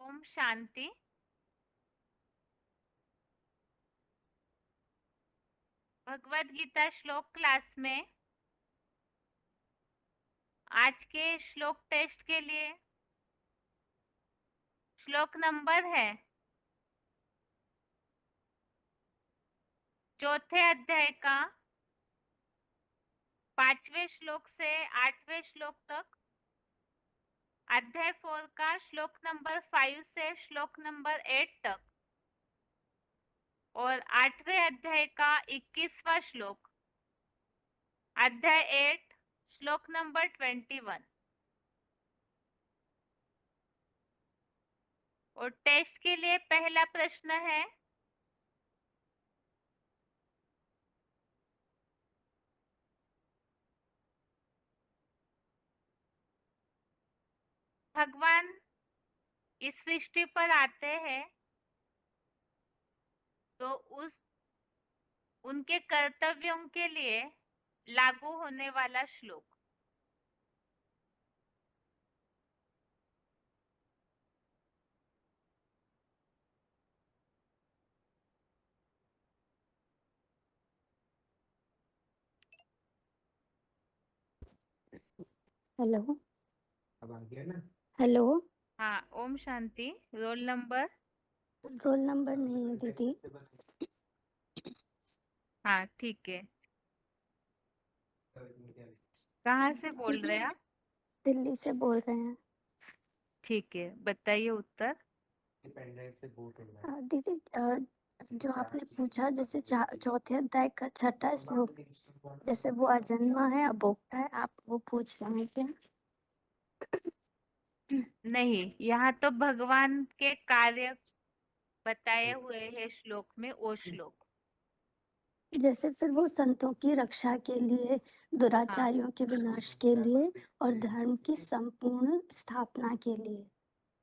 ओम शांति। भगवत गीता श्लोक क्लास में आज के श्लोक टेस्ट के लिए श्लोक नंबर है चौथे अध्याय का 5वें श्लोक से 8वें श्लोक तक, अध्याय 4 का श्लोक नंबर 5 से श्लोक नंबर 8 तक और 8वें अध्याय का 21वां श्लोक, अध्याय 8 श्लोक नंबर 21। और टेस्ट के लिए पहला प्रश्न है, भगवान इस सृष्टि पर आते हैं तो उनके कर्तव्यों के लिए लागू होने वाला श्लोक। हेलो। अब आ गया ना? हेलो। हाँ, ओम शांति। Roll number? रोल नंबर नहीं है दीदी। हाँ, ठीक है। कहाँ से बोल रहे हैं आप? दिल्ली से बोल रहे हैं। ठीक है, बताइए उत्तर। दीदी, जो आपने पूछा, जैसे चौथे अध्याय का छठा श्लोक, जैसे वो अजन्मा है, अभोक्ता है, आप वो पूछ रहे हैं क्या? नहीं, यहाँ तो भगवान के कार्य बताए हुए हैं श्लोक में, वो श्लोक। जैसे फिर वो संतों की रक्षा के लिए, हाँ, दुराचारियों के विनाश के लिए और धर्म की संपूर्ण स्थापना के लिए।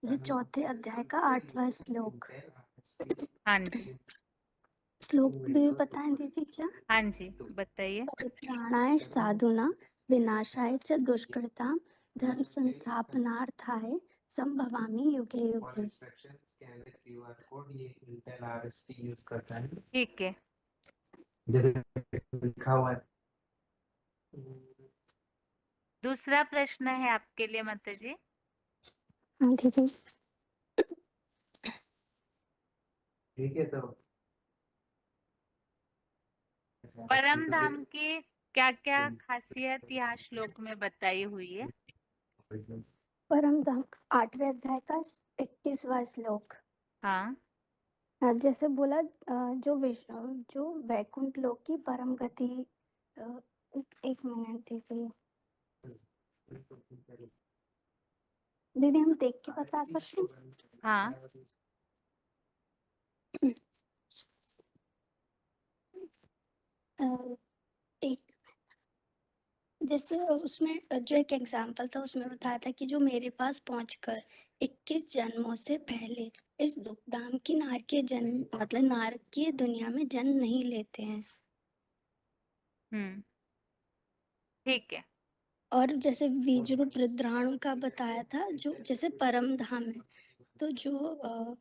ये चौथे अध्याय का 8वां श्लोक। हाँ जी, श्लोक भी बताएं दीदी क्या? हाँ जी, बताइए। परित्राणाय साधुना विनाशाय च दुष्कृतां धर्म संस्थापनार्थाय संभवामि युगे युगे। ठीक है। लिखा हुआ है। दूसरा प्रश्न है आपके लिए माता जी। हाँ दीदी। ठीक है तो परम धाम की क्या क्या खासियत यहाँ श्लोक में बताई हुई है? परम धाम 8वें अध्याय का 21वां श्लोक। हाँ, जैसे बोला, जो वैकुंठ लोक की परम गति। अ, एक मिनट दीदी। दीदी हम देख के बता सकते हाँ, हैं? एक, जैसे उसमें जो एक एग्जाम्पल था, उसमें बताया था कि जो मेरे पास पहुंचकर 21 जन्मों से पहले इस दुखधाम की नार के जन्म, मतलब नारक की दुनिया में जन्म नहीं लेते हैं। हम्म, ठीक है। और जैसे विजुर रुद्राणु का बताया था, जो जैसे परम धाम है, तो जो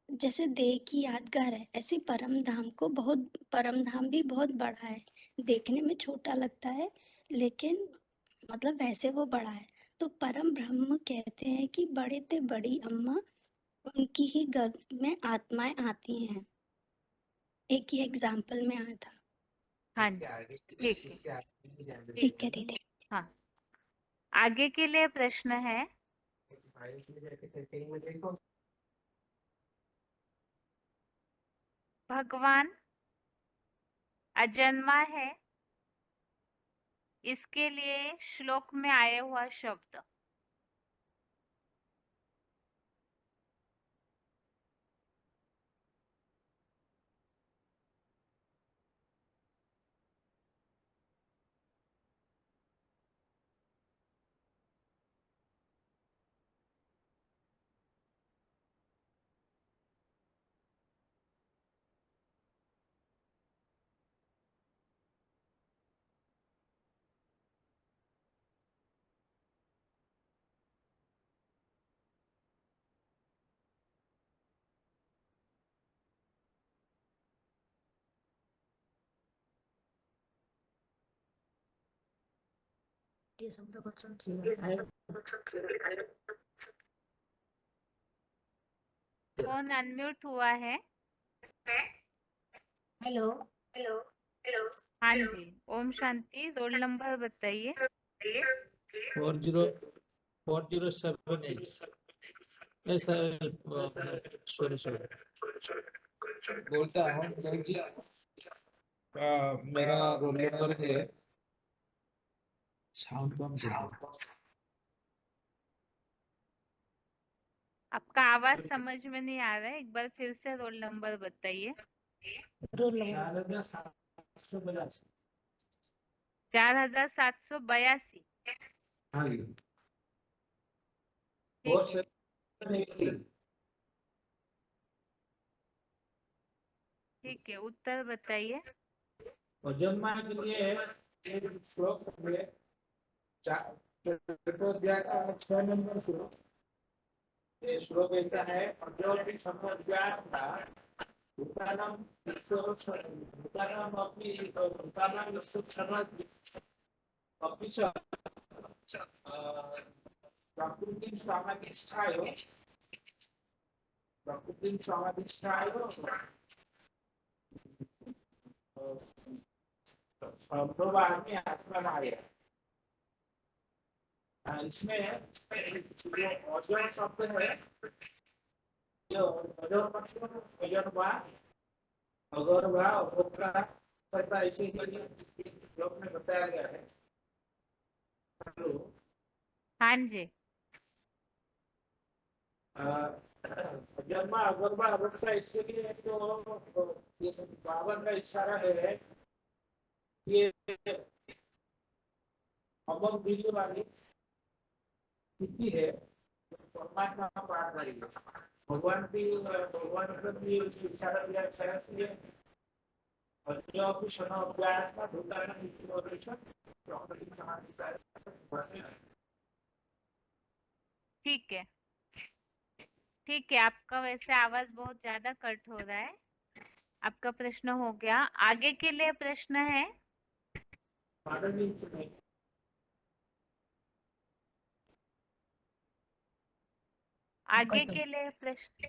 जैसे देह की यादगार है, ऐसे परम धाम भी बहुत बड़ा है। देखने में छोटा लगता है, लेकिन मतलब वैसे वो बड़ा है। तो परम ब्रह्म कहते हैं कि बड़े ते बड़ी अम्मा, उनकी ही गर्भ में आत्माएं आती हैं। एक ही एग्जाम्पल में आया था। हाँ जी, ठीक है। ठीक है दीदी। हाँ, आगे के लिए प्रश्न है, भगवान अजन्मा है, इसके लिए श्लोक में आया हुआ शब्द। फोन अनम्यूट हुआ है। हेलो। हाँ जी, ओम शांति। रोल नंबर बताइए। 40407 ऐसा सॉरी बोलता हूँ जय जी। मेरा रोल नंबर है साउंड बंद कर दो। आपका आवाज समझ में नहीं आ रहा है, एक बार फिर से रोल नंबर बताइए। Roll number 4782। 4782। हाँ जी। ठीक है, 4783। ठीक है, उत्तर बताइए। और जब मान लीजिए एक श्लोक है, तो 6 नंबर श्लोक, ये श्लोक ऐसा है। और जो भी समझ ज्ञान था भूतानाम भूतानाम अपनी भूतानाम अपनी प्रकृति स्वामाधिष्ठाय भगवान में आत्मा आए। इसमें जो अजर शब्द है, जो अजर मतलब अगर करता इसी के लिए श्लोक में बताया गया है। हेलो। हाँ जी, जन्मा अगरबा अगरबा इसके लिए तो ये बावन का इशारा है। ये अमर बीज वाली स्थिति है, परमात्मा का पार करेगा। भगवान का भी इशारा दिया है। और जो भी शनो अभ्यास का भूतान ठीक है, ठीक है। आपका वैसे आवाज बहुत ज्यादा कट हो रहा है। आपका प्रश्न हो गया। आगे के लिए प्रश्न है। आगे के लिए प्रश्न।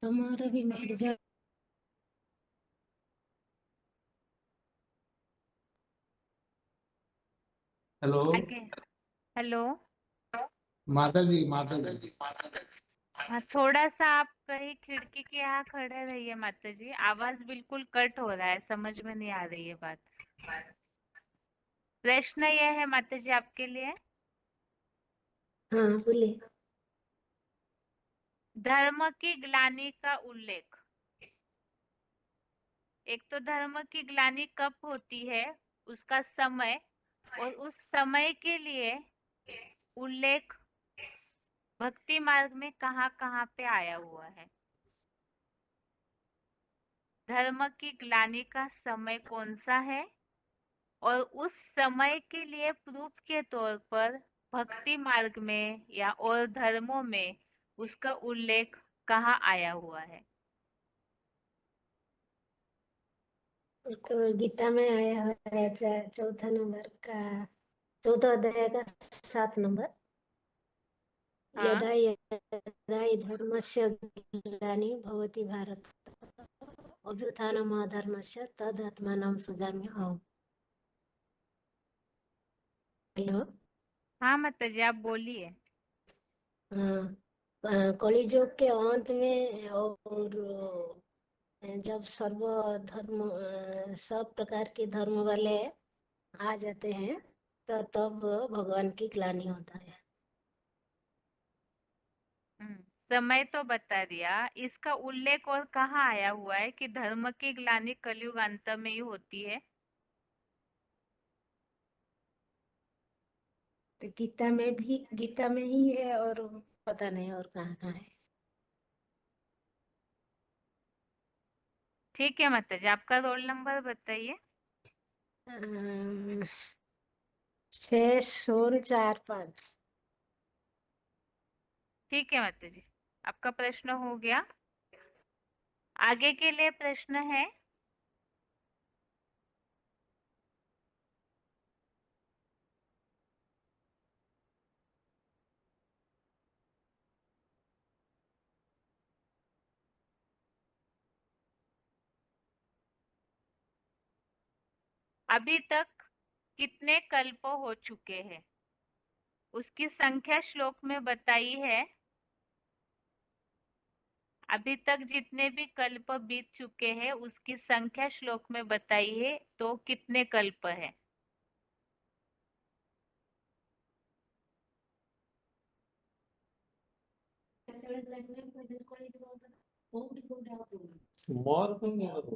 तुम्हारा भी मिर्जा हेलो आगे। हेलो। माता जी। हाँ, थोड़ा सा आप कहीं खिड़की के यहाँ खड़े रहिए माता जी। आवाज बिल्कुल कट हो रहा है, समझ में नहीं आ रही है बात। प्रश्न यह है माता जी आपके लिए। हाँ बोलिए। धर्म की ग्लानि का उल्लेख। एक तो धर्म की ग्लानि कब होती है, उसका समय, और उस समय के लिए उल्लेख भक्ति मार्ग में कहाँ कहाँ पे आया हुआ है। धर्म की ग्लानि का समय कौन सा है, और उस समय के लिए प्रूफ के तौर पर भक्ति मार्ग में या और धर्मों में उसका उल्लेख कहाँ आया हुआ है। तो गीता में आया है चौथा नंबर का, चौथा अध्याय का 7 नंबर। हाँ, यदा यदा हि धर्मस्य ग्लानि भवति भारत अभ्युत्थानम् अधर्मस्य तदात्मानं सृजाम्यहम्। हेलो। हाँ माता जी आप बोलिए। कलियुग के अंत में और जब सर्व धर्म सब प्रकार के धर्म वाले आ जाते हैं तो तब भगवान की ग्लानि होता है। समय तो बता दिया, इसका उल्लेख और कहाँ आया हुआ है कि धर्म की ग्लानि कलयुग अंत में ही होती है। तो गीता में ही है, और पता नहीं और कहाँ कहाँ है। ठीक है माता जी, आपका रोल नंबर बताइए। 6045। ठीक है माता जी, आपका प्रश्न हो गया। आगे के लिए प्रश्न है। अभी तक कितने कल्प हो चुके हैं, उसकी संख्या श्लोक में बताई है। अभी तक जितने भी कल्प बीत चुके हैं उसकी संख्या श्लोक में बताई है, तो कितने कल्प है? more than that.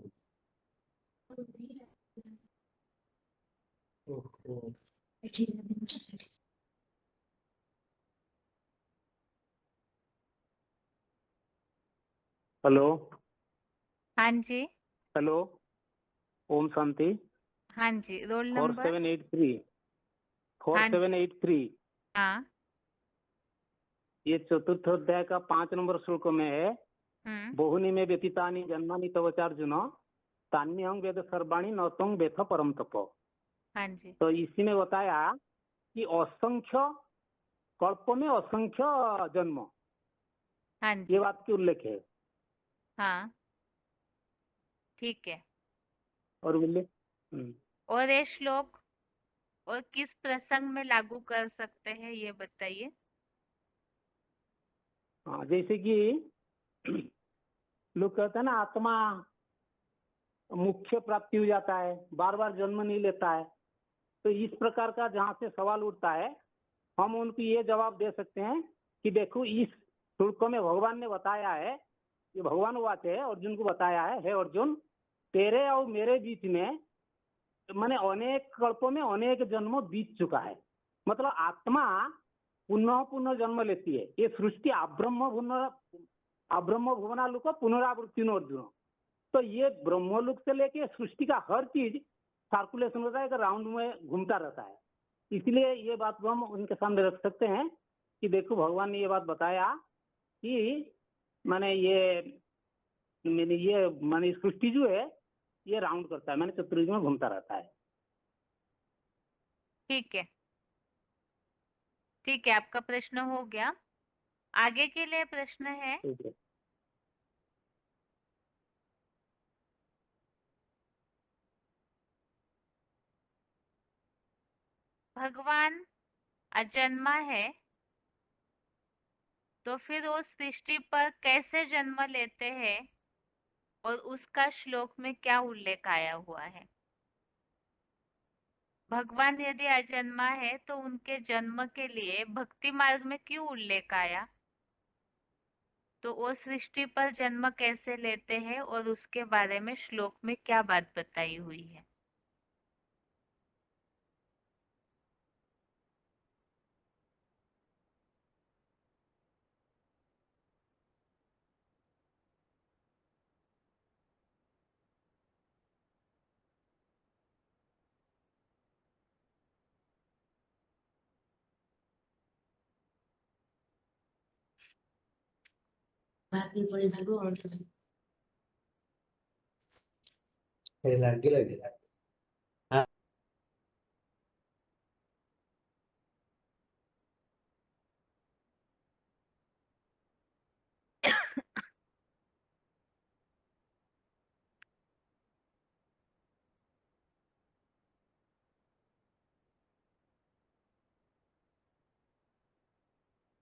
ओहो। हेलो हाँ जी। हेलो, ओम शांति। हाँ जी, roll four number. Seven eight three four हाँ सेवन जी। एट थ्री हाँ। ये चतुर्थ अध्याय का 5 नंबर श्लोक में है। बहुनी में व्यतीतानि जन्मानि तव चार्जुन तान्यहं वेद सर्वाणि न त्वं वेत्थ परम तप। हाँ जी। तो इसी में बताया कि असंख्य कल्प में असंख्य जन्म, हाँ ये जी। बात की उल्लेख है। हाँ, ठीक है। और उल्लेख और ये श्लोक और किस प्रसंग में लागू कर सकते हैं, ये बताइए। हाँ, जैसे कि लोग कहते हैं ना आत्मा मुख्य प्राप्ति हो जाता है, बार बार जन्म नहीं लेता है। तो इस प्रकार का जहाँ से सवाल उठता है, हम उनको ये जवाब दे सकते हैं कि देखो इस श्लोक में भगवान ने बताया है, ये भगवान वाच है, अर्जुन को बताया है, हे अर्जुन तेरे और मेरे बीच में माने अनेक कल्पों में अनेक जन्म बीत चुका है। मतलब आत्मा पुनः पुनः जन्म लेती है। ये सृष्टि अब्रह्म भुवनालोक पुनरावृत्ति अर्जुन। तो ये ब्रह्मलोक से लेके सृष्टि का हर चीज सर्कुलेशन होता है, एक राउंड में घूमता रहता है। इसलिए ये बात को हम उनके सामने रख सकते हैं कि देखो भगवान ने ये बात बताया कि माने ये सृष्टि जो है ये राउंड करता है, माने चतुर्भुज में घूमता रहता है। ठीक है, ठीक है, आपका प्रश्न हो गया। आगे के लिए प्रश्न है, ठीक है। भगवान अजन्मा है तो फिर वो सृष्टि पर कैसे जन्म लेते हैं और उसका श्लोक में क्या उल्लेख आया हुआ है? भगवान यदि अजन्मा है तो उनके जन्म के लिए भक्ति मार्ग में क्यों उल्लेख आया? तो वो सृष्टि पर जन्म कैसे लेते हैं और उसके बारे में श्लोक में क्या बात बताई हुई है? लगे हाँ।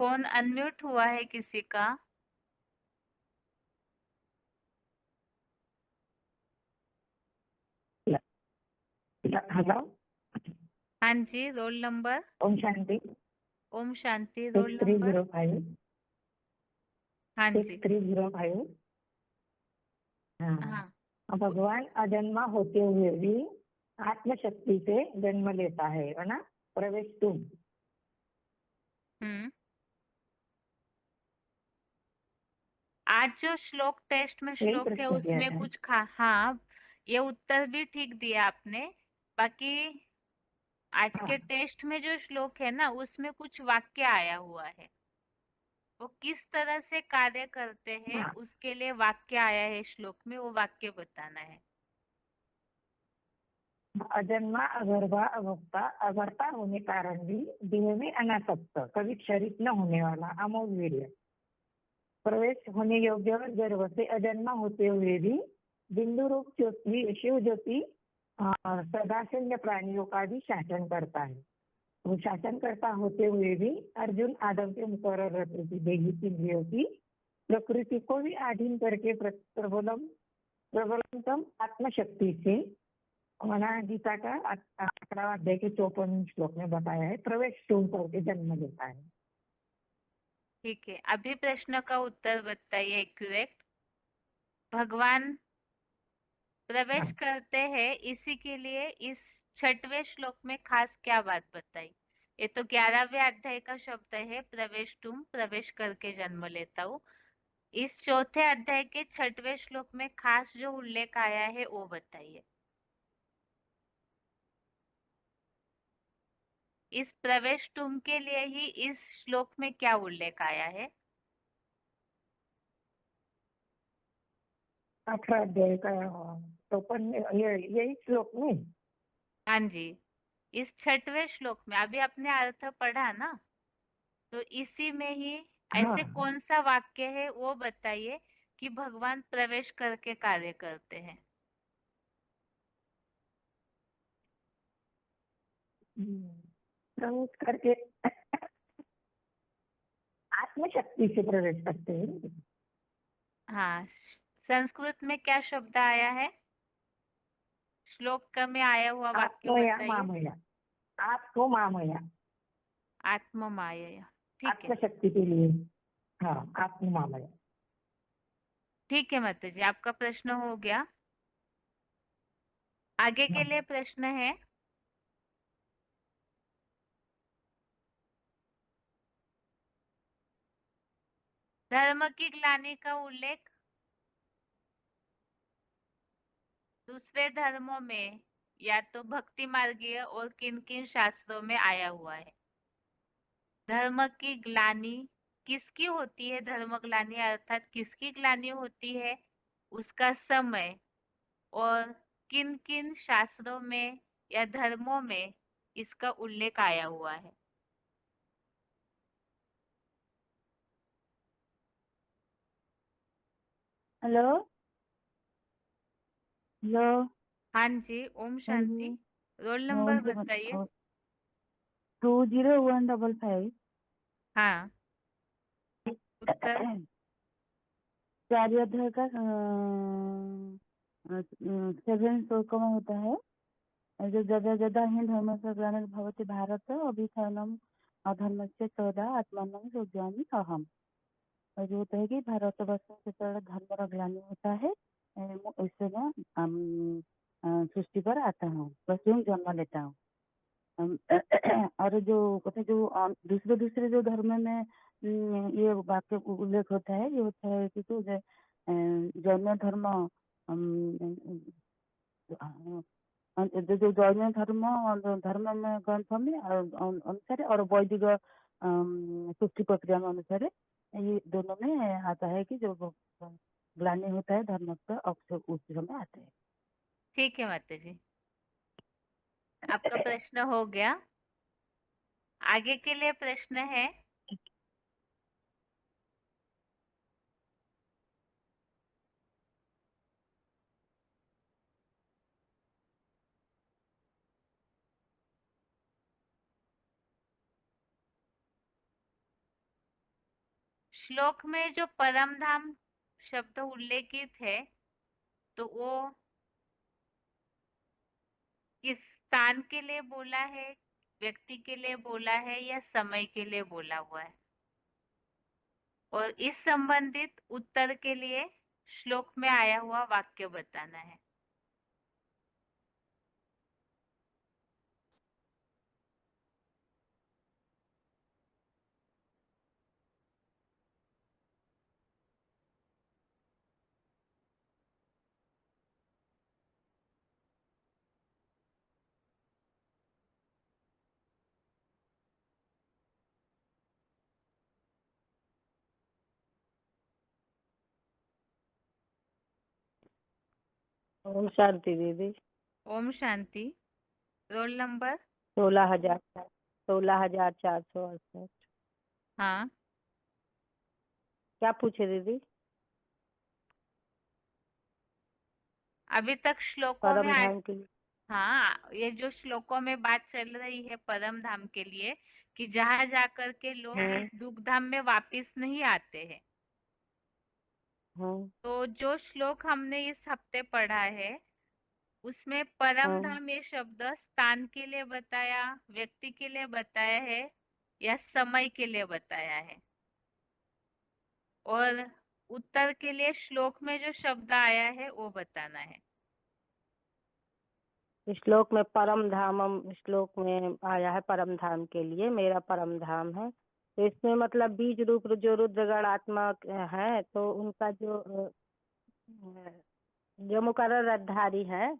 फोन अनम्यूट हुआ है किसी का? हेलो, हाँ जी, रोल नंबर। ओम शांति। ओम शांति, रोल नंबर। 6305। हाँ जी। 6305। हाँ, हाँ। भगवान अजन्मा होते हुए भी आत्मशक्ति से जन्म लेता है ना? प्रवेश तुम। आज जो श्लोक टेस्ट में यही श्लोक है प्रश्न किया उसमें था। कुछ हाँ, ये उत्तर भी ठीक दिया आपने। बाकी आज हाँ, के टेस्ट में जो श्लोक है ना उसमें कुछ वाक्य आया हुआ है, वो किस तरह से कार्य करते हैं हाँ। उसके लिए वाक्य आया है श्लोक में, वो वाक्य बताना है। अजन्मा, अगर्भा, अभोक्ता, अभर्ता होने कारण भी देह में अनासक्त, कभी क्षरित न होने वाला, अमोघ वीर्य, प्रवेश होने योग्य और गर्भ से अजन्मा होते हुए भी बिंदु रूप ज्योति, शिव ज्योति और सदाशल्य प्राणियों का भी शासन करता है। वो शासन करता होते हुए भी अर्जुन आदम के मुकर्रर रहते थी देही इंद्रियों की प्रकृति को भी अधीन करके प्रबलतम आत्मशक्ति से मना गीता का 11वां अध्याय के 54वें श्लोक में बताया है प्रवेश टूम करके जन्म लेता है। ठीक है, अभी प्रश्न का उत्तर बताइए एक्यूरेट। भगवान प्रवेश हाँ। करते हैं, इसी के लिए इस 6वें श्लोक में खास क्या बात बताई? ये तो 11वें अध्याय का शब्द है, प्रवेश तुम, प्रवेश करके जन्म लेता हूँ। इस 4थे अध्याय के 6वें श्लोक में खास जो उल्लेख आया है वो बताइए। इस प्रवेश तुम के लिए ही इस श्लोक में क्या उल्लेख आया है? 18 अध्याय का 54 यही श्लोक में। हाँ जी, इस 6वें श्लोक में अभी आपने अर्थ पढ़ा ना, तो इसी में ही ऐसे हाँ। कौन सा वाक्य है वो बताइए कि भगवान प्रवेश करके कार्य करते हैं। प्रवेश करके आत्मशक्ति से प्रवेश करते हैं। हाँ, संस्कृत में क्या शब्द आया है? श्लोक में आया हुआ वाक्य आत्मया बताइए। मामया, आपको मामया, आत्म माया। ठीक है, आत्मशक्ति के लिए। हाँ, आत्म मामया। ठीक है माता जी, आपका प्रश्न हो गया। आगे के हाँ। लिए प्रश्न है, धर्म की ग्लानि का उल्लेख दूसरे धर्मों में या तो भक्ति मार्गीय और किन किन शास्त्रों में आया हुआ है? धर्म की ग्लानि किसकी होती है? धर्म ग्लानि अर्थात किसकी ग्लानि होती है, उसका समय और किन किन शास्त्रों में या धर्मों में इसका उल्लेख आया हुआ है? Hello hello. हाँ जी, ओम हाँ जी। शांति। रोल ओम नंबर से बताइए। 20155। हाँ, उत्तर। कार्याध्यय का 7 श्लोक में होता है जो जदा जदा ही धर्म से ग्लानिर्भवति भारत अभिधानम अधर्मस्य तदा आत्मानं सृजामि अहम। और जो होता है कि भारतवर्ष में जिस तरह धर्म का ग्लानि होता है उससे मैं सृष्टि पर आता हूँ, बस यूं जन्म लेता हूँ। और जो कहते जो दूसरे दूसरे जो धर्म में ये वाक्य उल्लेख होता है, ये होता है कि तो जैन धर्म जो जैन धर्म में ग्रंथ में अनुसार और वैदिक सृष्टि प्रक्रिया में अनुसार ये दोनों में आता है कि जो ग्लानि होता है धर्म का अवसर उस समय आता है। ठीक है माता जी, आपका प्रश्न हो गया। आगे के लिए प्रश्न है, श्लोक में जो परम धाम शब्द उल्लेखित है, तो वो किस स्थान के लिए बोला है, व्यक्ति के लिए बोला है या समय के लिए बोला हुआ है? और इस संबंधित उत्तर के लिए श्लोक में आया हुआ वाक्य बताना है। ओम शांति दीदी। ओम शांति। Roll number. 16,468। हाँ, क्या पूछे दीदी? अभी तक श्लोकों में परम धाम के लिए। हाँ, ये जो श्लोकों में बात चल रही है परम धाम के लिए कि जहाँ जाकर के लोग इस दुख धाम में वापिस नहीं आते हैं। तो जो श्लोक हमने इस हफ्ते पढ़ा है उसमें परम धाम ये शब्द स्थान के लिए बताया, व्यक्ति के लिए बताया है या समय के लिए बताया है। और उत्तर के लिए श्लोक में जो शब्द आया है वो बताना है। श्लोक में परम धामम, श्लोक में आया है परम धाम के लिए, मेरा परम धाम है। तो इसमें मतलब बीज रूप जो रुद्रगणात्मक है, तो उनका जो मुकर्रर अधारी है,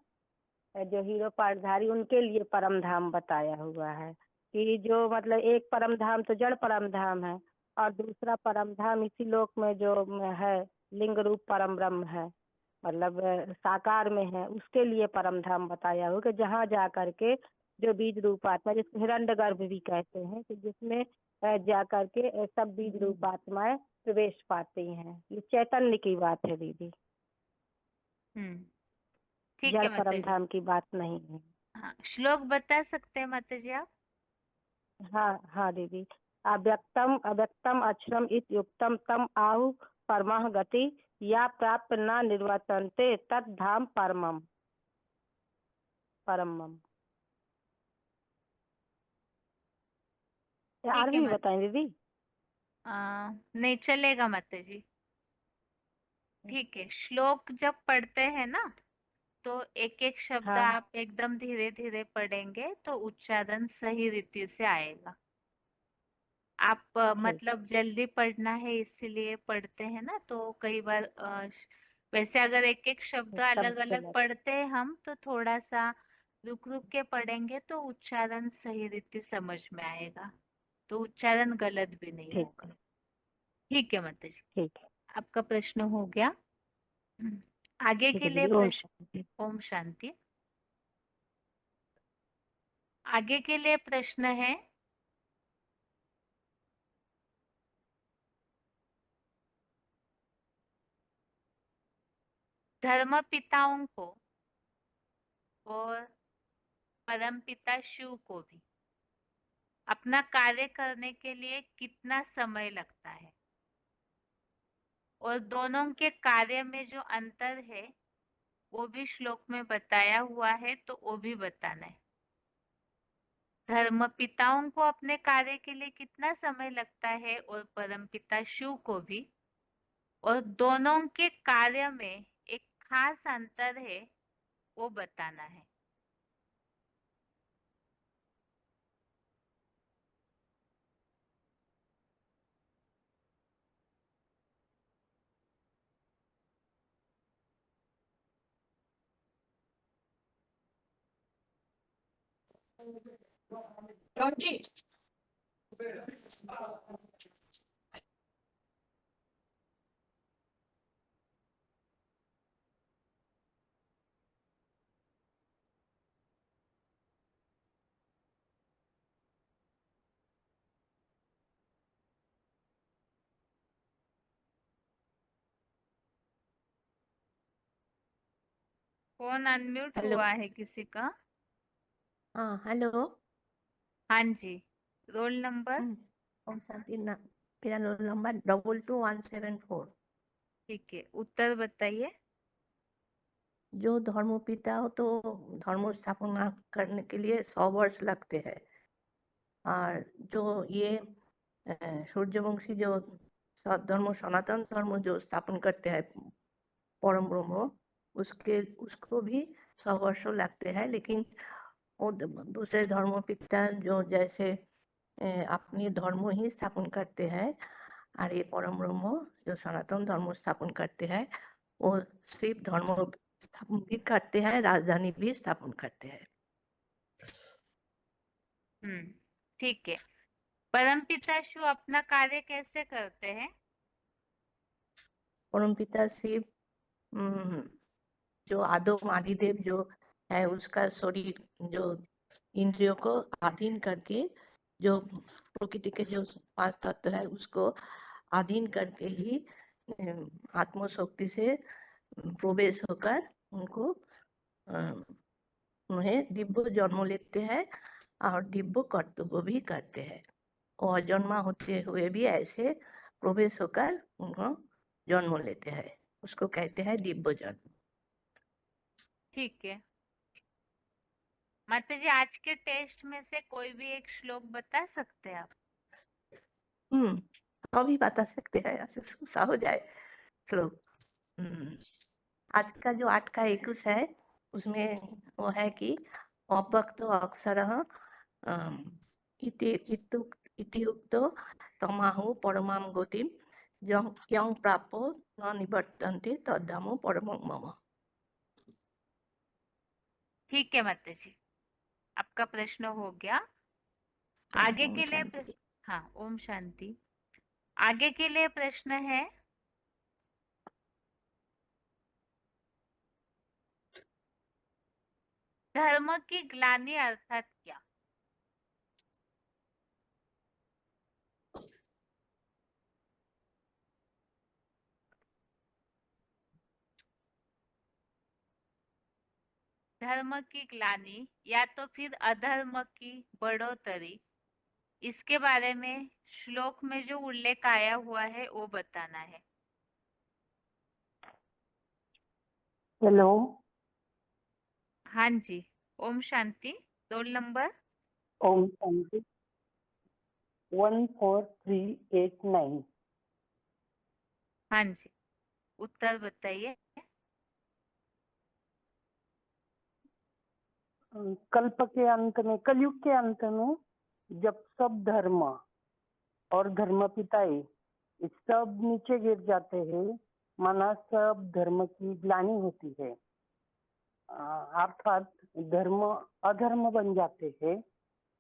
जो हीरो पाठधारी, उनके लिए परम धाम बताया हुआ है। कि जो मतलब एक परम धाम तो जड़ परम धाम है, और दूसरा परम धाम इसी लोक में जो है लिंग रूप परम ब्रह्म है, मतलब साकार में है, उसके लिए परम धाम बताया हुआ कि जहाँ जा करके जो बीज रूप आत्मा, जिसको हिरण्य गर्भ भी कहते हैं, कि जिसमें जा करके सब बीज रूप आत्माएं प्रवेश पाती हैं। ये चैतन्य की बात है दीदी, ठीक जड़ है माता परम जी। धाम की बात नहीं है। हाँ, श्लोक बता सकते हैं माता जी आप? हाँ हाँ दीदी। अव्यक्तम अव्यक्तम अक्षरम इत युक्तम तम आहु परमः गति या प्राप्त न निर्वर्तन्ते तत् धाम परमम परमम। ठीक और है भी बताएं दीदी? नहीं चलेगा माता जी। ठीक है, श्लोक जब पढ़ते हैं ना तो एक एक शब्द हाँ आप एकदम धीरे धीरे पढ़ेंगे तो उच्चारण सही रीति से आएगा। आप ठीक। मतलब जल्दी पढ़ना है इसीलिए पढ़ते हैं ना, तो कई बार वैसे अगर एक एक शब्द अलग शब्द अलग गलत। पढ़ते हैं हम तो थोड़ा सा रुक रुक के पढ़ेंगे तो उच्चारण सही रीति समझ में आएगा, तो उच्चारण गलत भी नहीं ठीक होगा। ठीक है माता जी, ठीक है। आपका प्रश्न हो गया। आगे ठीक के है लिए दीदी, ओम प्रश्न। शांति। ओम शांति। आगे के लिए प्रश्न है, धर्म पिताओं को और परमपिता शिव को भी अपना कार्य करने के लिए कितना समय लगता है, और दोनों के कार्य में जो अंतर है वो भी श्लोक में बताया हुआ है, तो वो भी बताना है। धर्म पिताओं को अपने कार्य के लिए कितना समय लगता है और परमपिता शिव को भी, और दोनों के कार्य में एक खास अंतर है वो बताना है। Phone unmute hello. हुआ है किसी का? हाँ हेलो। हाँ जी, रोल नंबर? ओम शांति ना, मेरा रोल नंबर 22174। ठीक है, उत्तर बताइए। जो धर्मपिता हो तो धर्म स्थापना करने के लिए 100 वर्ष लगते हैं, और जो ये सूर्यवंशी जो धर्म सनातन धर्म जो स्थापन करते हैं परम ब्रह्म, उसको भी 100 वर्ष लगते हैं। लेकिन वो दूसरे धर्मपिता जो जैसे अपनी धर्म ही स्थापन करते हैं, और ये परम ब्रह्म जो सनातन धर्म स्थापन करते हैं वो सिर्फ धर्म स्थापन भी करते हैं, राजधानी भी स्थापन करते हैं। ठीक है, परमपिता शिव अपना कार्य कैसे करते हैं? परमपिता शिव जो आदम आदिदेव जो है उसका शरीर जो इंद्रियों को अधीन करके, जो प्रकृति के जो 5 तत्व है उसको अधीन करके ही आत्मशक्ति से प्रवेश होकर उनको उन्हें दिव्य जन्म लेते हैं और दिव्य कर्तव्य भी करते हैं। और जन्मा होते हुए भी ऐसे प्रवेश होकर उनको जन्म लेते हैं, उसको कहते हैं दिव्य जन्म। ठीक है माता जी, आज के टेस्ट में से कोई भी एक श्लोक बता सकते हैं आप? अभी बता सकते हैं, ऐसे सा हो जाए श्लोक। आज का जो 8 का 21 है उसमें वो है कि अवक्तो अक्षरः इति उक्तो तमाहु परमां गतिं यं प्राप्तो न निवर्तन्ते तद्धाम परमं मम। ठीक है माता जी, आपका प्रश्न हो गया। आगे ओम के लिए शांति। हाँ, ओम शांति। आगे के लिए प्रश्न है, धर्म की ग्लानि अर्थात क्या? धर्म की ग्लानि या तो फिर अधर्म की बढ़ोतरी, इसके बारे में श्लोक में जो उल्लेख आया हुआ है वो बताना है। हेलो, हाँ जी, ओम शांति। Roll number? ओम शांति 14389। हाँ जी, उत्तर बताइए। कल्प के अंत में, कलयुग के अंत में, जब सब धर्म और धर्म पिताएं सब नीचे गिर जाते हैं, माना सब धर्म की ग्लानि होती है, अर्थात धर्म अधर्म बन जाते हैं,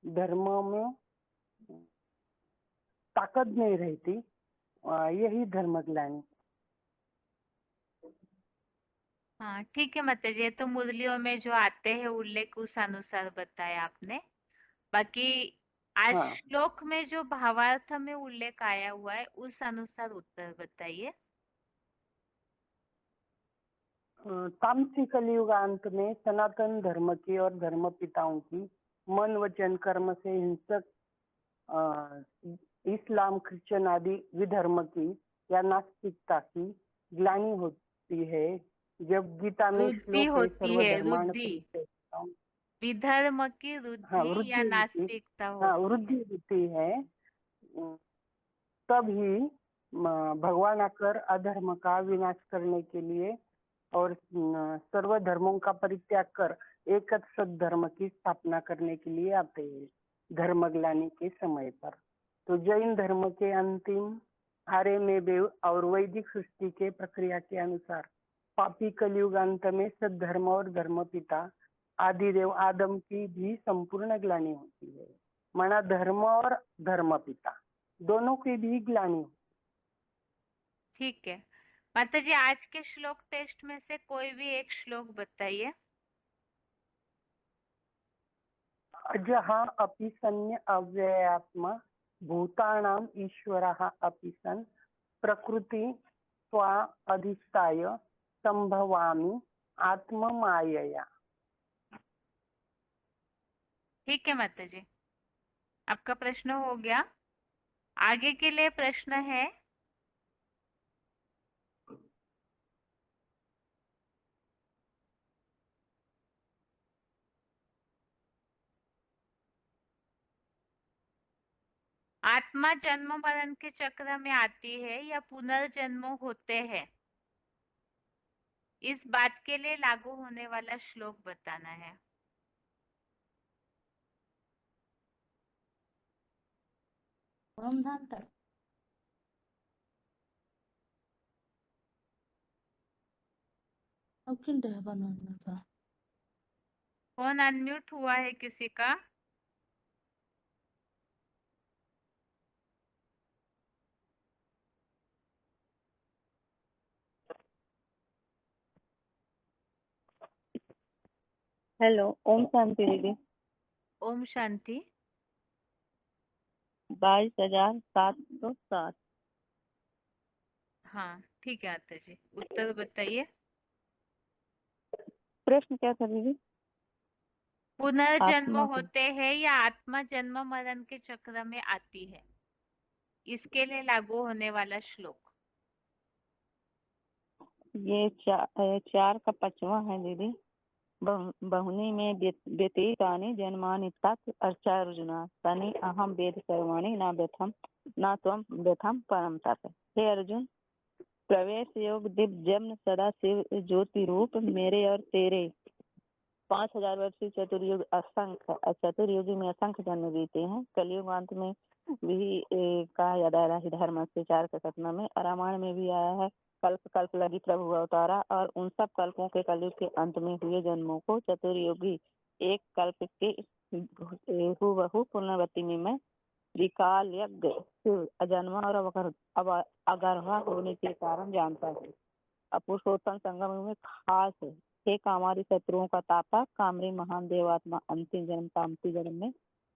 धर्म में ताकत नहीं रहती, यही धर्म ग्लानि। हाँ ठीक है माता जी, ये तो मुरलियों में जो आते हैं उल्लेख उस अनुसार बताया आपने। बाकी आज हाँ, श्लोक में जो भावार्थ में उल्लेख आया हुआ है उस अनुसार उत्तर बताइए। तामसिक कलियुगांत में सनातन धर्म की और धर्म पिताओं की मन वचन कर्म से हिंसक इस्लाम क्रिश्चियन आदि विधर्म की या नास्तिकता की ग्लानि होती है, जब गीता में रुद्धि श्लोक है होती है, सर्वधर्माण रुद्धि, परित्यज्य। विधर्म की हाँ, रुद्धि या वृद्धि होती, नास्तिकता हाँ होती है। वृद्धि होती है, तभी भगवान आकर अधर्म का विनाश करने के लिए और सर्व धर्मों का परित्याग कर एक सद्धर्म की स्थापना करने के लिए आते हैं धर्मग्लानि के समय पर। तो जैन धर्म के अंतिम आर्य में देव और वैदिक सृष्टि के प्रक्रिया के अनुसार पापी कलियुगांत में सद्धर्म और धर्म पिता आदिदेव आदम की भी संपूर्ण ग्लानि होती है, माना धर्म और धर्म पिता दोनों की भी ग्लानि। ठीक है माता जी, आज के श्लोक टेस्ट में से कोई भी एक श्लोक बताइए। अजः अपि सन्य अव्ययात्मा भूतानां ईश्वरः अपि सन् प्रकृति स्वा अधिष्ठाय संभवामि आत्ममायया। ठीक है माता जी, आपका प्रश्न हो गया। आगे के लिए प्रश्न है, आत्मा जन्म मरण के चक्र में आती है या पुनर्जन्म होते हैं, इस बात के लिए लागू होने वाला श्लोक बताना है। परमधाम तक अब किन रह बनाना था। कौन अनम्यूट हुआ है किसी का? हेलो, ओम शांति दीदी। ओम शांति। 22,707। हाँ ठीक है आते जी, उत्तर बताइए। प्रश्न क्या था दीदी? पुनर्जन्म आत्मा को। होते हैं या आत्मा जन्म मरण के चक्र में आती है, इसके लिए लागू होने वाला श्लोक। ये 4 का 5वां है दीदी। बहुनी में व्यतीतानि जन्मानि तत् अर्चार्जुना तनि अहम वेद सर्वाणि न व्यथम न त्वं व्यथम परम तत्। हे अर्जुन, प्रवेश योग दिव्य जन्म सदा शिव ज्योति रूप मेरे और तेरे 5000 वर्षीय चतुर्युग असंख्य चतुर्युगी में असंख्य जन्म बीते हैं। कलयुग अंत में भी कहा यादा ही धर्म से 4 का 7 में। रामायण में भी आया है, कल्प कल्प लगी प्रभु अवतारा, और उन सब कल्पों के कलयुग के अंत में हुए जन्मों को चतुर्युगी एक कल्प के हुबहु पुनरावृत्ति में मैं त्रिकाल यज्ञ अजन्मा और अगर्भा होने के कारण जानता है। पुरुषोत्तम संगम में खास है। हे कामादि शत्रुओं का तापा कामरी महान देवात्मा, अंतिम जन्म कामती जन्म में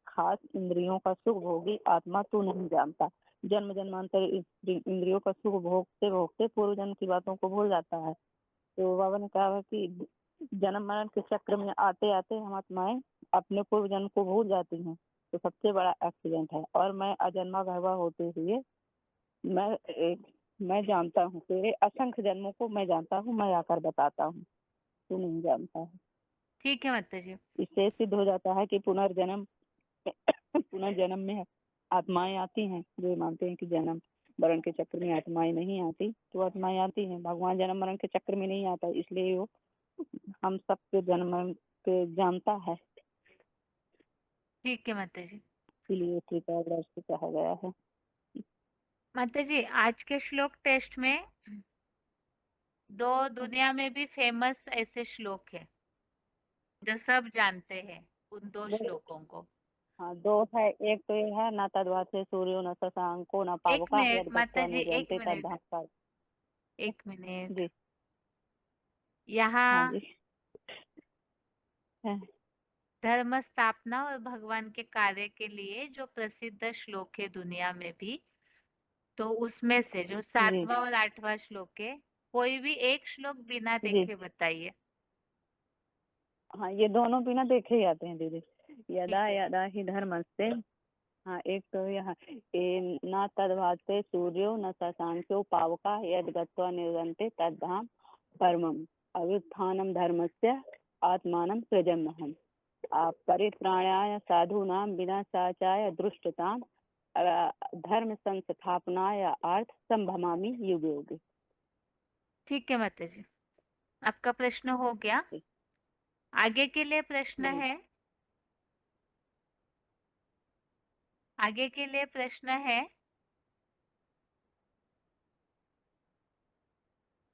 खास इंद्रियों का सुख भोगी आत्मा तू नहीं जानता। जन्म जन्मांतर इंद्रियों का सुख भोगते भोगते पूर्व जन्म की बातों को भूल जाता है। तो बाबा ने कहा है कि जन्म मरण के चक्र में आते आते हम आत्माएं अपने पूर्व जन्म को भूल जाती हैं। तो सबसे बड़ा एक्सीडेंट है। और मैं अजन्मा गर्भा होते हुए मैं जानता हूँ, तेरे असंख्य जन्मों को मैं जानता हूँ, मैं आकर बताता हूँ, तू नहीं जानता है। ठीक है माता जी। इससे सिद्ध हो जाता है कि पुनर्जन्म में आत्माएं आती हैं। जो मानते हैं कि जन्म मरण के चक्र में आत्माएं नहीं आती, तो आत्माएं आती हैं। भगवान जन्म मरण के चक्र में नहीं आता, इसलिए वो हम सबके जन्म मरण पे जानता है। ठीक है माता जी। इसलिए त्रिकाल से कहा गया है। माता जी, आज के श्लोक टेस्ट में 2 दुनिया में भी फेमस ऐसे श्लोक है जो सब जानते हैं, उन 2 श्लोकों को। हाँ, 2 है। एक तो ये है न तद्वाते सूर्यो न शशांको न एक पावका मिनट यद् माता गत्वा जी, एक निर्यन्ते मिनट, तद्धाम। एक मिनट। जी हाँ यहाँ जी। हाँ, धर्म स्थापना और भगवान के कार्य के लिए जो प्रसिद्ध श्लोक है दुनिया में भी, तो उसमें से जो 7वां और 8वां श्लोक है, कोई भी एक श्लोक बिना जी देखे बताइए। हाँ, ये दोनों बिना देखे ही आते हैं दीदी। यदा ठीक है। यदा ही धर्मस्ते। हाँ, एक तो यह न तद्भाते सूर्यो न शशांको पावका यद् गत्वा निर्यन्ते तद्धाम परमम अभ्युत्थानम धर्मस्य आत्मानं सृजन्नहम् परित्राणाय साधूनां विनाशाय दुष्टतां धर्म संस्थापनाय अर्थ संभवामि युगे युगे। ठीक है माता जी, आपका प्रश्न हो गया। आगे के लिए प्रश्न जी। है। आगे के लिए प्रश्न है।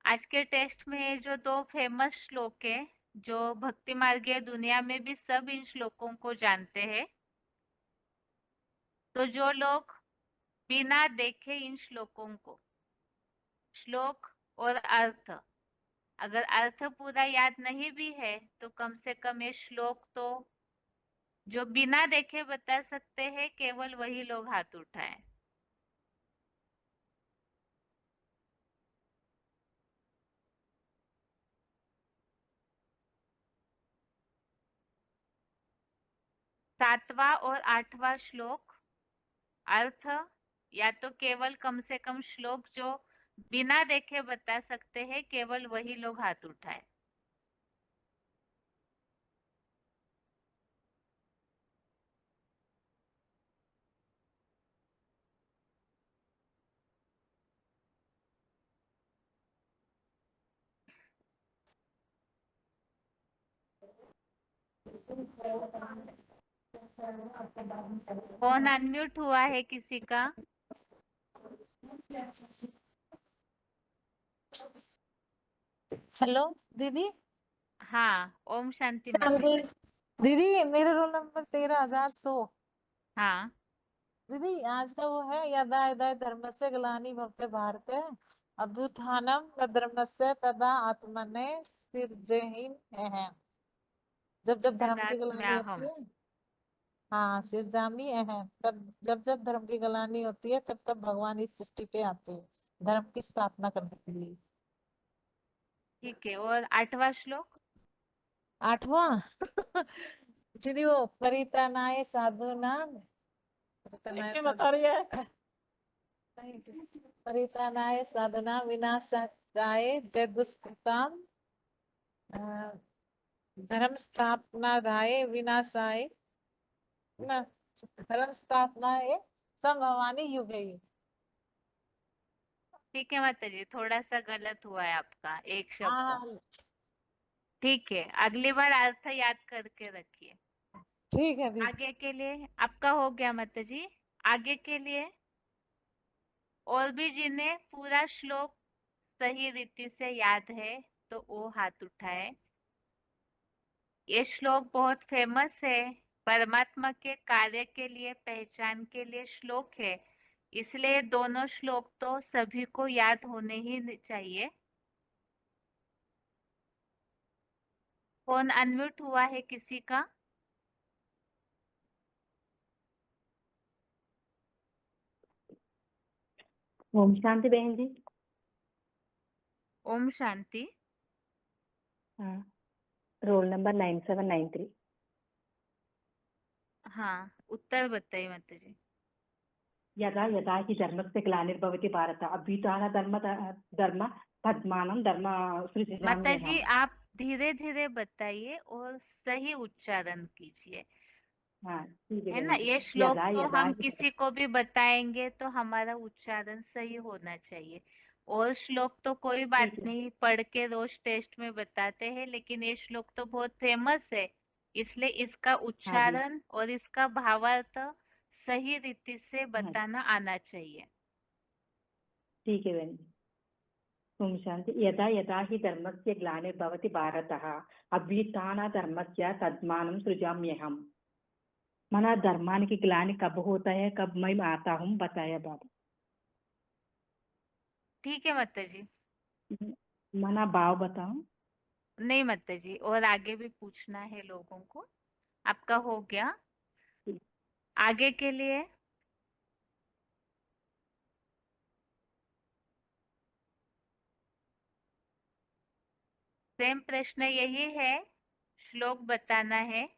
आज के टेस्ट में जो 2 फेमस श्लोक है, जो भक्ति मार्गीय दुनिया में भी सब इन श्लोकों को जानते हैं, तो जो लोग बिना देखे इन श्लोकों को, श्लोक और अर्थ, अगर अर्थ पूरा याद नहीं भी है तो कम से कम ये श्लोक तो जो बिना देखे बता सकते हैं, केवल वही लोग हाथ उठाएं। सातवां और 8वां श्लोक अर्थ या तो केवल कम से कम श्लोक जो बिना देखे बता सकते हैं, केवल वही लोग हाथ उठाएं। फोन अनम्यूट हुआ है किसी का? हेलो दीदी। हाँ, ओम शांति श्याम माता जी। दीदी, मेरा रोल नंबर 13,100। हाँ, दीदी, आज का वो है यदा यदा धर्मस्य ग्लानि भवते भारते अभ्युत्थानम धर्मस्य तदा आत्मने सिर्जहिं। जब जब धर्म की तदात्म्य ग्लानि हम। होती है, हाँ, सिरजामी अहम, तब जब जब धर्म की ग्लानि होती है तब तब भगवान इस सृष्टि पे आते हैं धर्म की स्थापना करने के लिए। ठीक है। और 8वां श्लोक? 8वां जी वो परित्राणाय साधूनां बता रही है परित्राणाय साधूनां विनाशाय च दुष्कृतां धर्म स्थापनाय विनाशाय न धर्म स्थापनाय संभवानि युगे। ठीक है माता जी, थोड़ा सा गलत हुआ है आपका एक शब्द। हाँ ठीक है, अगली बार अर्थ याद करके रखिए। ठीक है दी। आगे के लिए आपका हो गया माता जी। आगे के लिए और भी जिन्हें पूरा श्लोक सही रीति से याद है तो वो हाथ उठाए। ये श्लोक बहुत फेमस है, परमात्मा के कार्य के लिए, पहचान के लिए श्लोक है, इसलिए दोनों श्लोक तो सभी को याद होने ही चाहिए। फोन अनम्यूट हुआ है किसी का? ओम शांति बहन जी। ओम शांति। हाँ, रोल नंबर 9793। हाँ, उत्तर बताइए माता जी। यदा यदा हि धर्मस्य ग्लानिर्भवति भारत अभ्युत्थान धर्म पद्मानं धर्म माता सृजाम्यहम्। जी आप धीरे धीरे बताइए और सही उच्चारण कीजिए, हाँ ठीक है है बहन ना। जी। ये श्लोक यदा तो यदा हम हि किसी को भी बताएंगे तो हमारा उच्चारण सही होना चाहिए। और श्लोक तो कोई बात ठीक है। नहीं, पढ़ के रोज टेस्ट में बताते हैं, लेकिन ये श्लोक तो बहुत फेमस है, इसलिए इसका हाँ जी। उच्चारण और इसका भावार्थ सही रीति से हाँ बताना आना चाहिए। ठीक है बहन जी। ओम शांति। यदा यदा हि धर्मस्य ग्लानिर्भवति भारतः अभ्युत्थान धर्मस्य तद्मानं सृजाम्यहम्। मना धर्मान की ग्लानि कब होता है, कब मैं आता हूँ, बताया बाबा। ठीक है माता जी। मना भाव बताओ। नहीं माता जी, और आगे भी पूछना है लोगों को। आपका हो गया। आगे के लिए सेम प्रश्न यही है, श्लोक बताना है,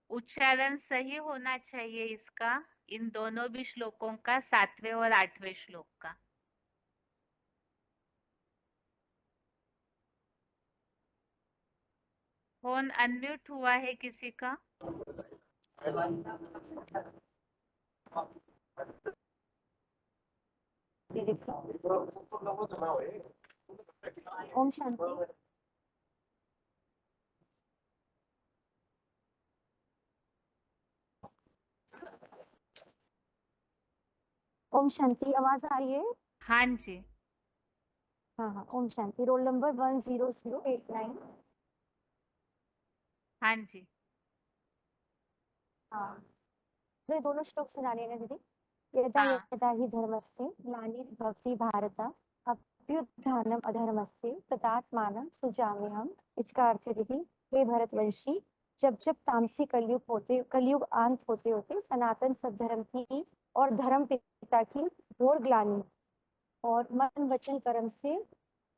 उच्चारण सही होना चाहिए इसका, इन दोनों भी श्लोकों का, 7वें और 8वें श्लोक का। फोन अनम्यूट हुआ है किसी का? ओम शांति। ओम शांति, आवाज आ रही है? हाँ जी। हाँ हाँ, ओम शांति। Roll number 10089। हाँ जी। हाँ, तो ये दोनों श्लोक सुनाने ना दीदी। यदा हाँ यदा हि धर्मस्य ग्लानिर्भवति भारत अभ्युत्थानम् अधर्मस्य तदात्मानं सृजाम्यहम्। इसका अर्थ है दीदी, हे भरतवंशी, जब जब तामसी कलयुग अंत होते होते सनातन सद्धर्म की और धर्म पिता की घोर ग्लानि और मन वचन कर्म से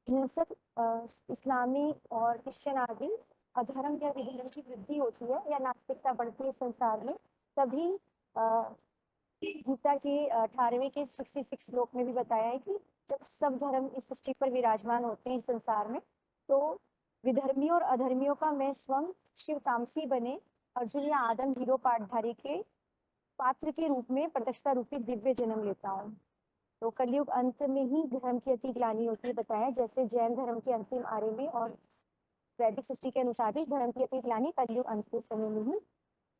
हिंसक इस्लामी और क्रिश्चियन आदि अधर्म या विधर्म की वृद्धि होती है या नास्तिकता बढ़ती है संसार में, तभी गीता के 18वें के 66 श्लोक में भी बताया है कि जब सब धर्म इस सृष्टि पर विराजमान होते हैं इस संसार में, तो विधर्मियों और अधर्मियों का मैं स्वयं शिव तामसी बने अर्जुन या आदम हीरो पाठधारी के पात्र के रूप में प्रत्यक्षता रूपी दिव्य जन्म लेता हूँ। तो कलयुग अंत में ही धर्म की अति ग्लानि होती है बताया, जैसे जैन धर्म के अंतिम आर्य में और वैदिक सृष्टि के अनुसार भी धर्म की अति ग्लानि कलयुग अंत के समय में ही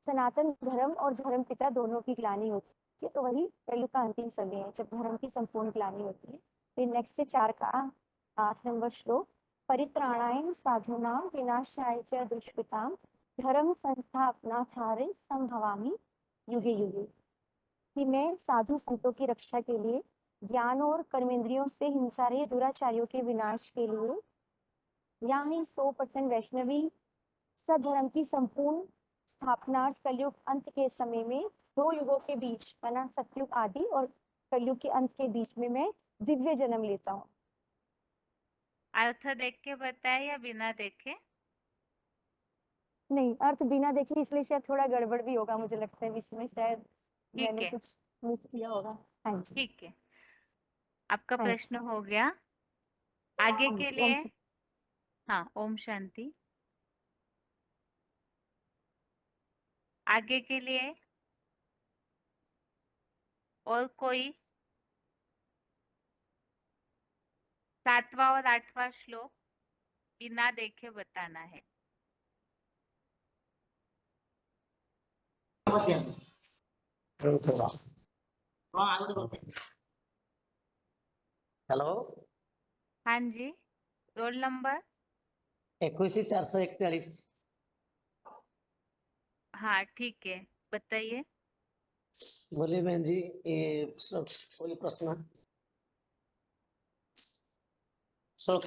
सनातन धर्म और धर्म पिता दोनों की ग्लानि होती है। तो वही कलयुग का अंतिम समय है जब धर्म की संपूर्ण ग्लानि होती है। फिर नेक्स्ट है 4 का 8 नंबर श्लोक। परित्राणाय साधूनां विनाशाय च दुष्कृतां धर्म संस्थापनार्थाय संभवामि युगे युगे। कि मैं साधु संतों की रक्षा के लिए, ज्ञान और कर्मेंद्रियों से हिंसा रहित दुराचारियों के विनाश के लिए, या मैं 100% वैष्णवी सधर्म की संपूर्ण स्थापना कलयुग अंत के समय में 2 युगों के बीच माना सतयुग आदि और कलयुग के अंत के बीच में मैं दिव्य जन्म लेता हूँ। अर्थ देख के बताए या बिना देखे? नहीं, अर्थ बिना देखे, इसलिए शायद थोड़ा गड़बड़ भी होगा, मुझे लगता है बीच में शायद ठीक मैंने है, कुछ मिस किया होगा। हाँ जी। ठीक है, आपका हाँ जी। प्रश्न हो गया। आगे हाँ के जी, ओम लिए, हाँ, ओम शांति। आगे के लिए और कोई 7वां और 8वां श्लोक बिना देखे बताना है। हेलो, हाँ जी, रोल नंबर। 21,441। हाँ, ठीक है, बताइए। बोलिए बहन जी, ये कोई प्रश्न? श्लोक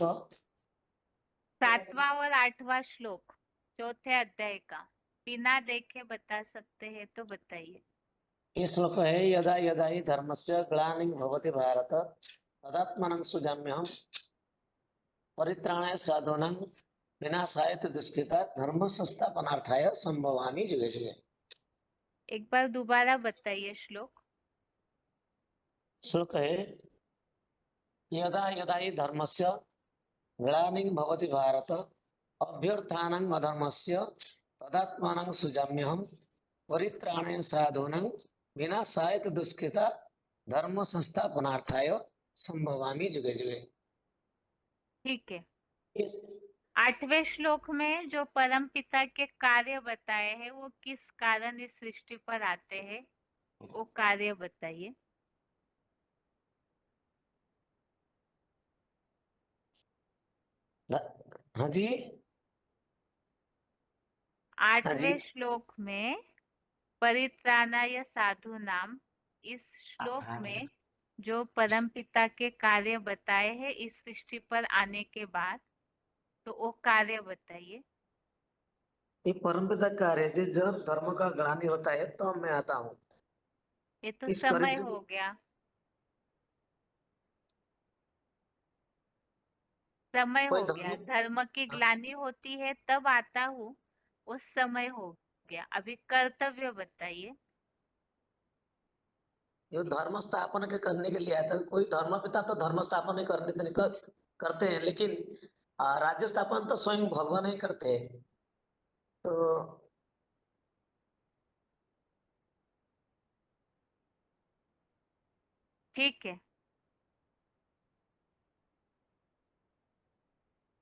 7वां और 8वां श्लोक चौथे अध्याय का बिना देखे बता सकते हैं तो बताइए। ये श्लोक है, यदा यदा हि धर्मस्य ग्लानिर् भवति भारत तदात्मानं सृजाम्यहम् परित्राणाय साधूनां विनाशाय च दुष्कृताः धर्म संस्थापनार्थाय संभवामि युगे युगे। एक बार दोबारा बताइए श्लोक। श्लोक है, यदा यदा हि धर्मस्य ग्लानिर् भवति भारत अभ्युत्थानं अधर्मस्य तदात्मानं सृजाम्यहम् परित्राणाय साधूनां विनाशाय च दुष्कृताः धर्म संस्थापनार्थाय संभवामि युगे युगे। ठीक है, इस 8वें श्लोक में जो परम पिता के कार्य बताए हैं वो किस कारण इस सृष्टि पर आते हैं, वो कार्य बताइए। हाँ जी, हाँ जी, 8वें श्लोक में परित्राणाय साधु नाम, इस श्लोक में जो परम पिता के कार्य बताए हैं इस सृष्टि पर आने के बाद, तो वो कार्य बताइए। ये परमपिता कार्य है, जब धर्म का ग्लानि होता है तो मैं आता हूँ। ये तो इस समय कार्य हो गया, समय कोई हो गया। धर्म, धर्म की ग्लानि होती है तब आता हूँ, उस समय हो गया। अभी कर्तव्य बताइए। ये धर्म स्थापन के करने के लिए आता है। कोई धर्म पिता तो धर्म स्थापन ही करते हैं, लेकिन राज्य स्थापन तो स्वयं भगवान ही करते हैं। तो ठीक है,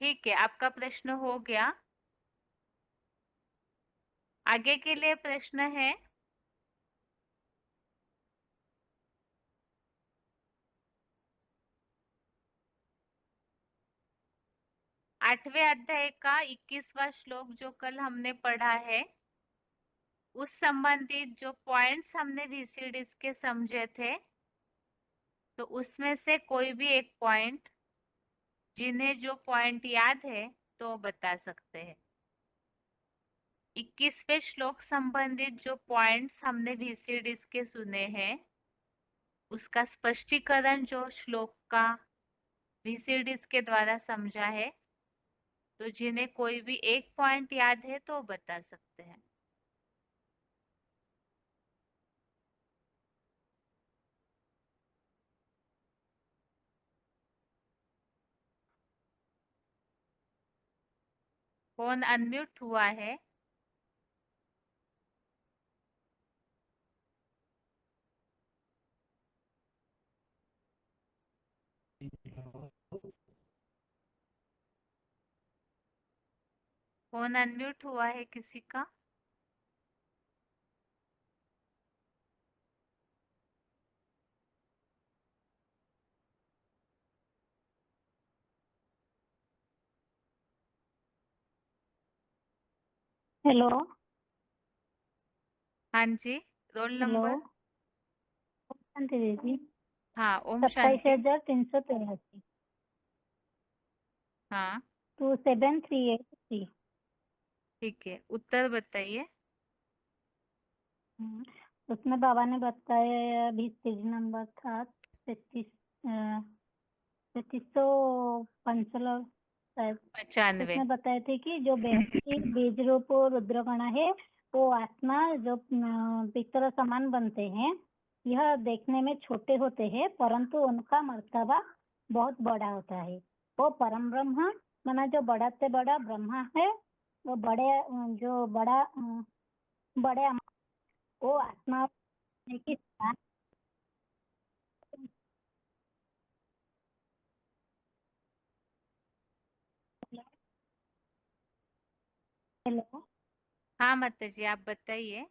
ठीक है, आपका प्रश्न हो गया। आगे के लिए प्रश्न है, आठवें अध्याय का 21वां श्लोक जो कल हमने पढ़ा है, उस संबंधित जो पॉइंट्स हमने VCDs के समझे थे, तो उसमें से कोई भी एक पॉइंट, जिन्हें जो पॉइंट याद है तो बता सकते हैं। 21वें श्लोक संबंधित जो पॉइंट्स हमने VCDs के सुने हैं, उसका स्पष्टीकरण जो श्लोक का VCDs के द्वारा समझा है, तो जिन्हें कोई भी एक पॉइंट याद है तो बता सकते हैं। फोन अनम्यूट हुआ है। फोन अनम्यूट हुआ है किसी का? हेलो। हाँ जी, रोल हेलो। नंबर। शांति दीदी। हाँ, ओम सत्ताईस शांति। हजार तीन सौ तिरासी हाँ, 27383। ठीक है, उत्तर बताइए। उसमें बाबा ने बताया, अभी पेज नंबर था 33 35 सौ 15 शायद 95। उसमें बताए थे कि जो व्यक्ति बीज रूप रुद्रगण है वो आत्मा जो पितर समान बनते हैं, यह देखने में छोटे होते हैं परंतु उनका मर्तबा बहुत बड़ा होता है। वो परम ब्रह्म माना जो बड़ा से बड़ा ब्रह्मा है, वो जो बड़े वो आत्मा की हेलो। हाँ माता जी, आप बताइए।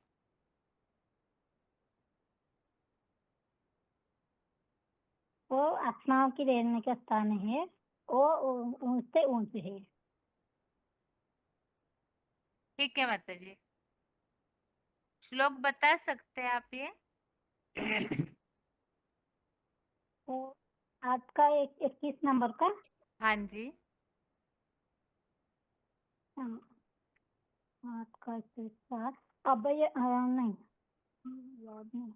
वो आत्माओं की रहने का स्थान है, वो उससे ऊंचे है। ठीक है माता जी। श्लोक बता सकते हैं आप ये? तो आज का 21 नंबर का। हाँ जी। हाँ, आज का 21 अव्यय नहीं, याद नहीं।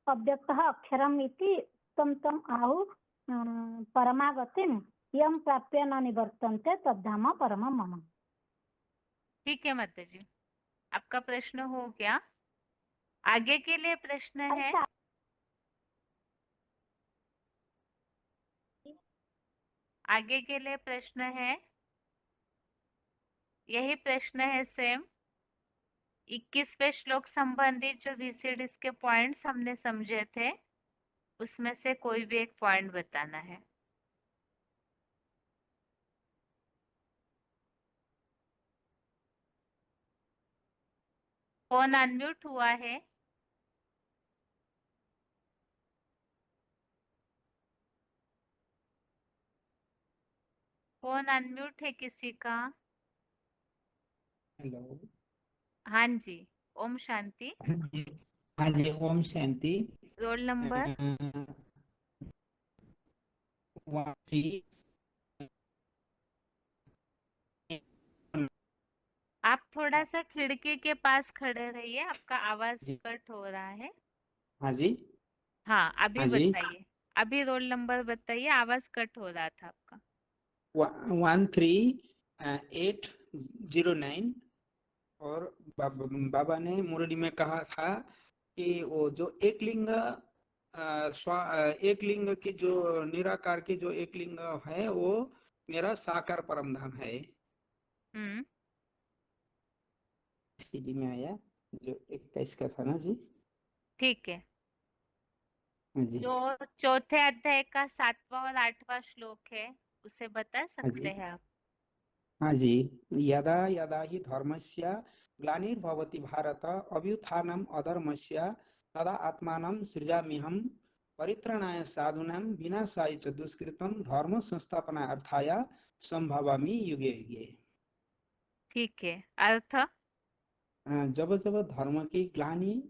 अव्यक्तः अक्षरम् इति तम आहु परमागतिम यम प्राप्य न निवर्तन्ते तद्धाम परमं मम। ठीक है माता जी, आपका प्रश्न हो गया। आगे के लिए प्रश्न है। आगे के लिए प्रश्न है, यही प्रश्न है सेम। 21वें श्लोक संबंधित जो VCDs के पॉइंट्स हमने समझे थे, उसमें से कोई भी एक पॉइंट बताना है। फोन अनम्यूट हुआ है। फोन अनम्यूट है किसी का? हेलो। हाँ जी, ओम शांति। हाँ जी, ओम शांति। Roll number? 13। आप थोड़ा सा खिड़की के पास खड़े रहिए, आपका आवाज कट हो रहा है। हाँ जी। हाँ, अभी हाँ जी। बताइए। अभी रोल नंबर बताइए, आवाज कट हो रहा था आपका। 13809। और बाबा ने मुरली में कहा था कि वो जो एक लिंग एक लिंग की जो निराकार की जो एक लिंग है वो मेरा साकार परमधाम है। सीडी में आया जो 21 का था ना जी। ठीक है। हाँ जी। जो चौथे अध्याय का 7वां और 8वां श्लोक है, उसे बता हाँ सकते जी। हैं आप? हाँ जी। यदा यदा हि धर्मस्य ग्लानिर्भवति भारत अभ्युत्थानम् अधर्मस्य तदा आत्मानं सृजाम्यहं परित्राणाय साधूनां विनाशाय च दुष्कृतं धर्म संस्थापनार्थाय संभवामि युगे युगे। ठीक है, अर्थ? जब जब धर्म की ग्लानि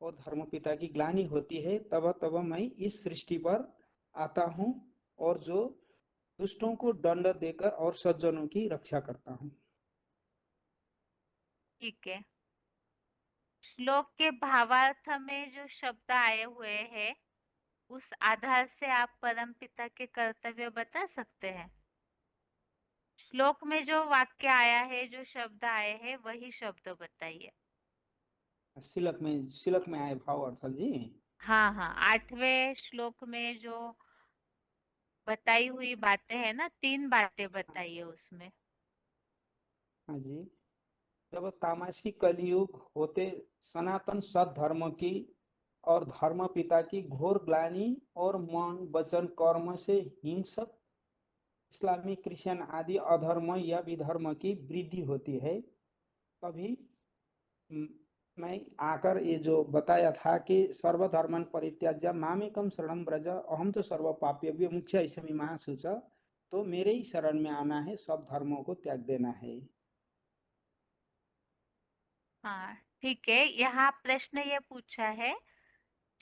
और धर्म पिता की ग्लानि होती है तब तब मैं इस सृष्टि पर आता हूँ और जो दुष्टों को दंड देकर और सज्जनों की रक्षा करता हूँ। ठीक है। श्लोक के भावार्थ में जो शब्द आए हुए हैं, उस आधार से आप परम पिता के कर्तव्य बता सकते हैं? श्लोक में जो वाक्य आया है, जो शब्द आए हैं, वही शब्द बताइए। शिलक में आए भाव अर्थ जी। हाँ हाँ, 8वें श्लोक में जो बताई हुई बातें हैं ना, 3 बातें बताइए उसमें। हाँ जी। जब तामसी कलयुग होते सनातन सद्धर्म की और धर्म पिता की घोर ग्लानि और मन वचन कर्म से हिंसक इस्लामी क्रिश्चियन आदि अधर्म या विधर्म की वृद्धि होती है, तभी मैं आकर ये जो बताया था कि सर्वधर्मन परित्याज्य मामेकम शरणं व्रज अहम तो सर्व पाप्यभ्यो मुख्य ऐसे महासुच। तो मेरे ही शरण में आना है, सब धर्मों को त्याग देना है। हाँ ठीक है। यहाँ प्रश्न ये पूछा है,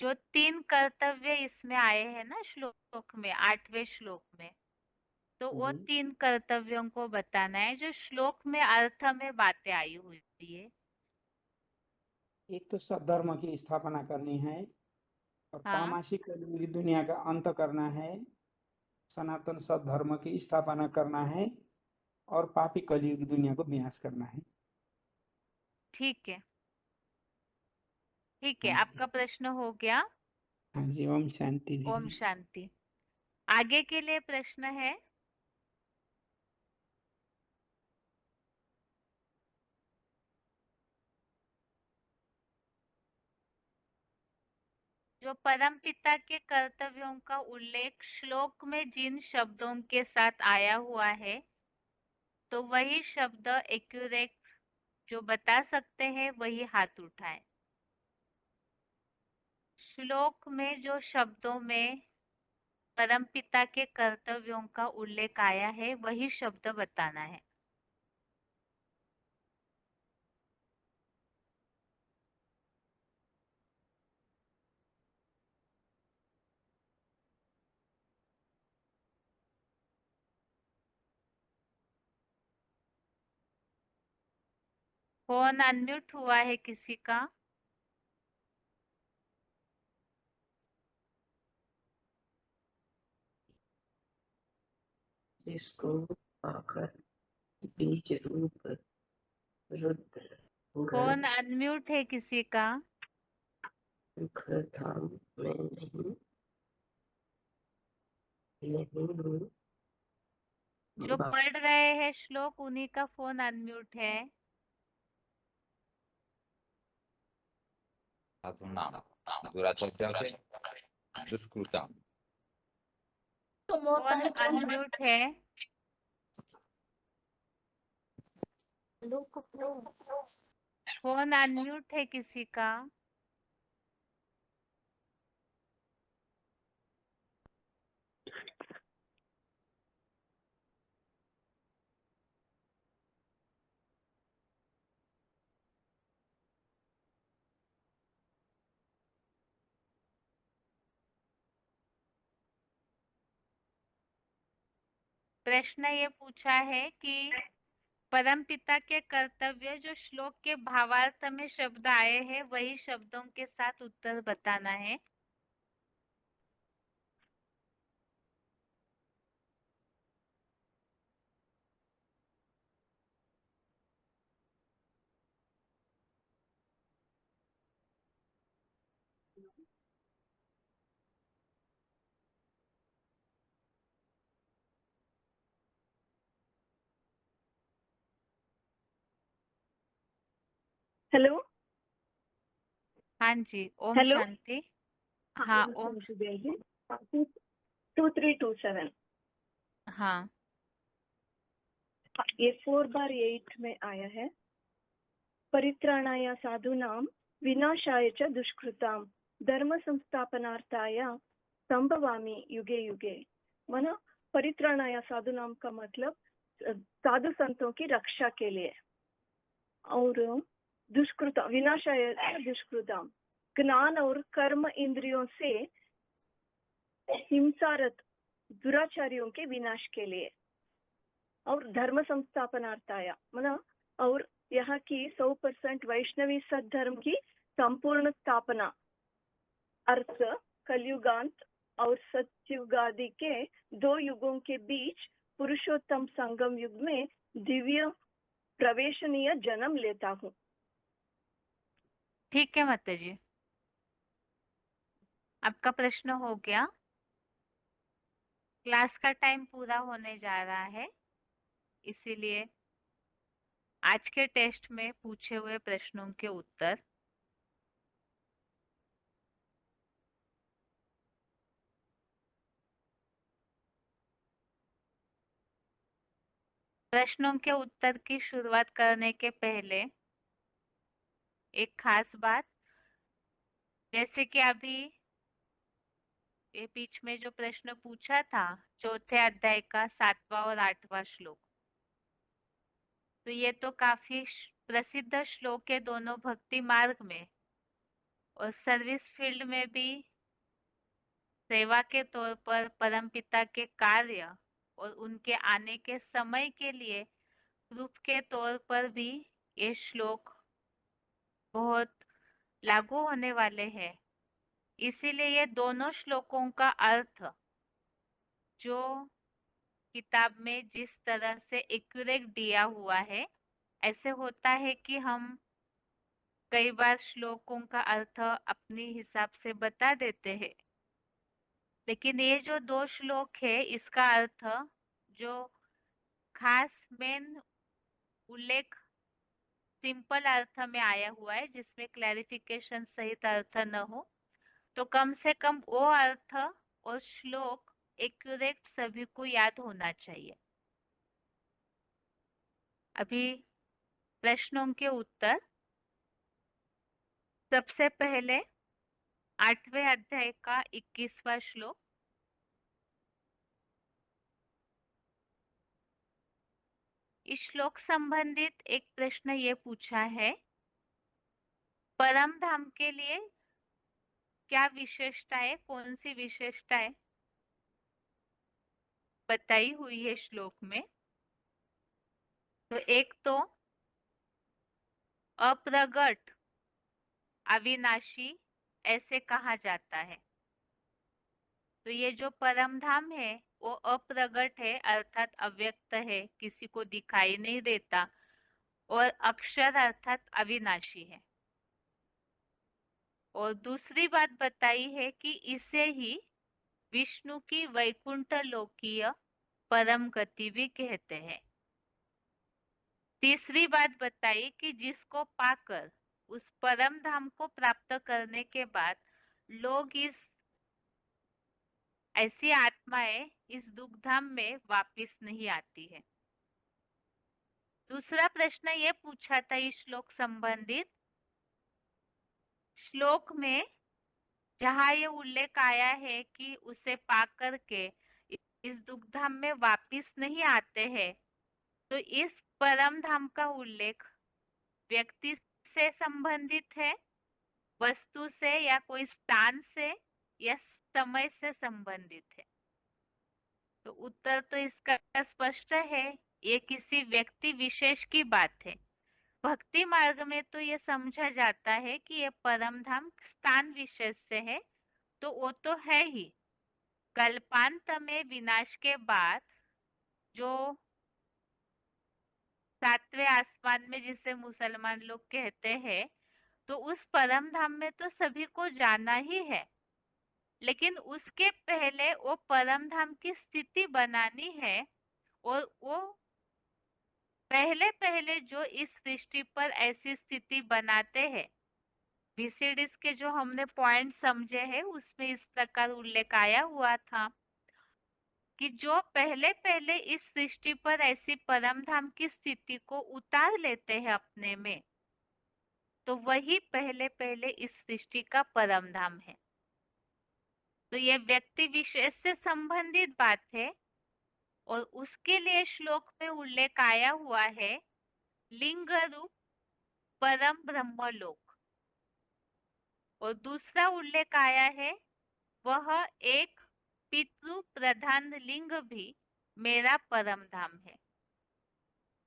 जो 3 कर्तव्य इसमें आए हैं ना श्लोक में, 8वें श्लोक में, तो वो 3 कर्तव्यों को बताना है जो श्लोक में अर्थ में बातें आई हुई है। एक तो सद्धर्म की स्थापना करनी है और हाँ। तामसिक दुनिया का अंत करना है, सनातन सद्धर्म की स्थापना करना है और पापी कलयुग की दुनिया को विनाश करना है। ठीक है, ठीक है, हाँ जी, आपका प्रश्न हो गया। हाँ जी, ओम शांति ओम दीदी। शांति। आगे के लिए प्रश्न है, जो परम पिता के कर्तव्यों का उल्लेख श्लोक में जिन शब्दों के साथ आया हुआ है, तो वही शब्द एक्यूरेट जो बता सकते हैं वही हाथ उठाए। श्लोक में जो शब्दों में परम पिता के कर्तव्यों का उल्लेख आया है वही शब्द बताना है। फोन अनम्यूट हुआ है किसी का? जिसको पाकर बीज रूप रुद्र फोन अनम्यूट है किसी का? सुख धाम में नहीं हूँ। जो पढ़ रहे हैं श्लोक उन्हीं का फोन अनम्यूट है। नाम दुराचार्य दुष्कृतम। फोन अनम्यूट है। फोन अनम्यूट है किसी का? प्रश्न ये पूछा है कि परम पिता के कर्तव्य जो श्लोक के भावार्थ में शब्द आए हैं वही शब्दों के साथ उत्तर बताना है। हेलो। हाँ जी, ओम हेलो। शांति। हाँ, ओम। 2327। हाँ, ये 4/8 में आया है। परित्राणाय साधूनां विनाशाय च दुष्कृतां धर्म संस्थापनार्थाय संभवामि युगे युगे। माना परित्राणाय साधूनां का मतलब साधु संतों की रक्षा के लिए, और दुष्कृता विनाशाय दुष्कृतां ज्ञान और कर्म इंद्रियों से हिंसारत दुराचारियों के विनाश के लिए, और धर्म संस्थापनार्थाय मतलब और यहाँ की 100% वैष्णवी सद्धर्म की संपूर्ण स्थापना, अर्थ कलयुगांत और सतयुगादि के 2 युगों के बीच पुरुषोत्तम संगम युग में दिव्य प्रवेशनीय जन्म लेता हूँ। ठीक है माता जी, आपका प्रश्न हो गया। क्लास का टाइम पूरा होने जा रहा है, इसीलिए आज के टेस्ट में पूछे हुए प्रश्नों के उत्तर प्रश्नों के उत्तर की शुरुआत करने के पहले एक खास बात, जैसे कि अभी ये बीच में जो प्रश्न पूछा था चौथे अध्याय का 7वां और 8वां श्लोक, तो ये तो काफी प्रसिद्ध श्लोक है दोनों भक्ति मार्ग में, और सर्विस फील्ड में भी सेवा के तौर पर परमपिता के कार्य और उनके आने के समय के लिए प्रूफ के तौर पर भी ये श्लोक बहुत लागू होने वाले हैं। इसीलिए ये दोनों श्लोकों का अर्थ जो किताब में जिस तरह से एक्यूरेट दिया हुआ है, ऐसे होता है कि हम कई बार श्लोकों का अर्थ अपने हिसाब से बता देते हैं, लेकिन ये जो 2 श्लोक है इसका अर्थ जो खास मेन उल्लेख सिंपल अर्थ में आया हुआ है, जिसमें क्लैरिफिकेशन सहित अर्थ न हो, तो कम से कम वो अर्थ और श्लोक एक्यूरेट सभी को याद होना चाहिए। अभी प्रश्नों के उत्तर। सबसे पहले 8वें अध्याय का 21वां श्लोक। इस श्लोक संबंधित एक प्रश्न ये पूछा है, परम धाम के लिए क्या विशेषता है, कौन सी विशेषताएं बताई हुई है श्लोक में। तो एक तो अप्रगट अविनाशी ऐसे कहा जाता है। तो ये जो परम धाम है वो अप्रगट है, अर्थात अव्यक्त है, किसी को दिखाई नहीं देता, और अक्षर अर्थात अविनाशी है। और दूसरी बात बताई है कि इसे ही विष्णु की वैकुंठ लोकीय परम गति भी कहते हैं। तीसरी बात बताई कि जिसको पाकर उस परम धाम को प्राप्त करने के बाद लोग ऐसी आत्माएं इस दुख धाम में वापिस नहीं आती है। दूसरा प्रश्न ये पूछा था इस श्लोक संबंधित, श्लोक में जहाँ ये उल्लेख आया है कि उसे पा करके इस दुख धाम में वापिस नहीं आते हैं, तो इस परम धाम का उल्लेख व्यक्ति से संबंधित है, वस्तु से, या कोई स्थान से, या समय से संबंधित है। तो उत्तर तो इसका स्पष्ट है, ये किसी व्यक्ति विशेष की बात है। भक्ति मार्ग में तो ये समझा जाता है कि ये परम धाम स्थान विशेष से है, तो वो तो है ही। कल्पांत में विनाश के बाद जो 7वें आसमान में जिसे मुसलमान लोग कहते हैं, तो उस परम धाम में तो सभी को जाना ही है, लेकिन उसके पहले वो परम धाम की स्थिति बनानी है। और वो पहले पहले जो इस सृष्टि पर ऐसी स्थिति बनाते हैं, VCDs के जो हमने पॉइंट समझे हैं उसमें इस प्रकार उल्लेख आया हुआ था कि जो पहले पहले इस सृष्टि पर ऐसी परम धाम की स्थिति को उतार लेते हैं अपने में, तो वही पहले पहले इस सृष्टि का परम धाम है। तो ये व्यक्ति विशेष से संबंधित बात है, और उसके लिए श्लोक में उल्लेख आया हुआ है लिंग रूप परम ब्रह्मलोक। और दूसरा उल्लेख आया है वह एक पितृ प्रधान लिंग भी मेरा परम धाम है।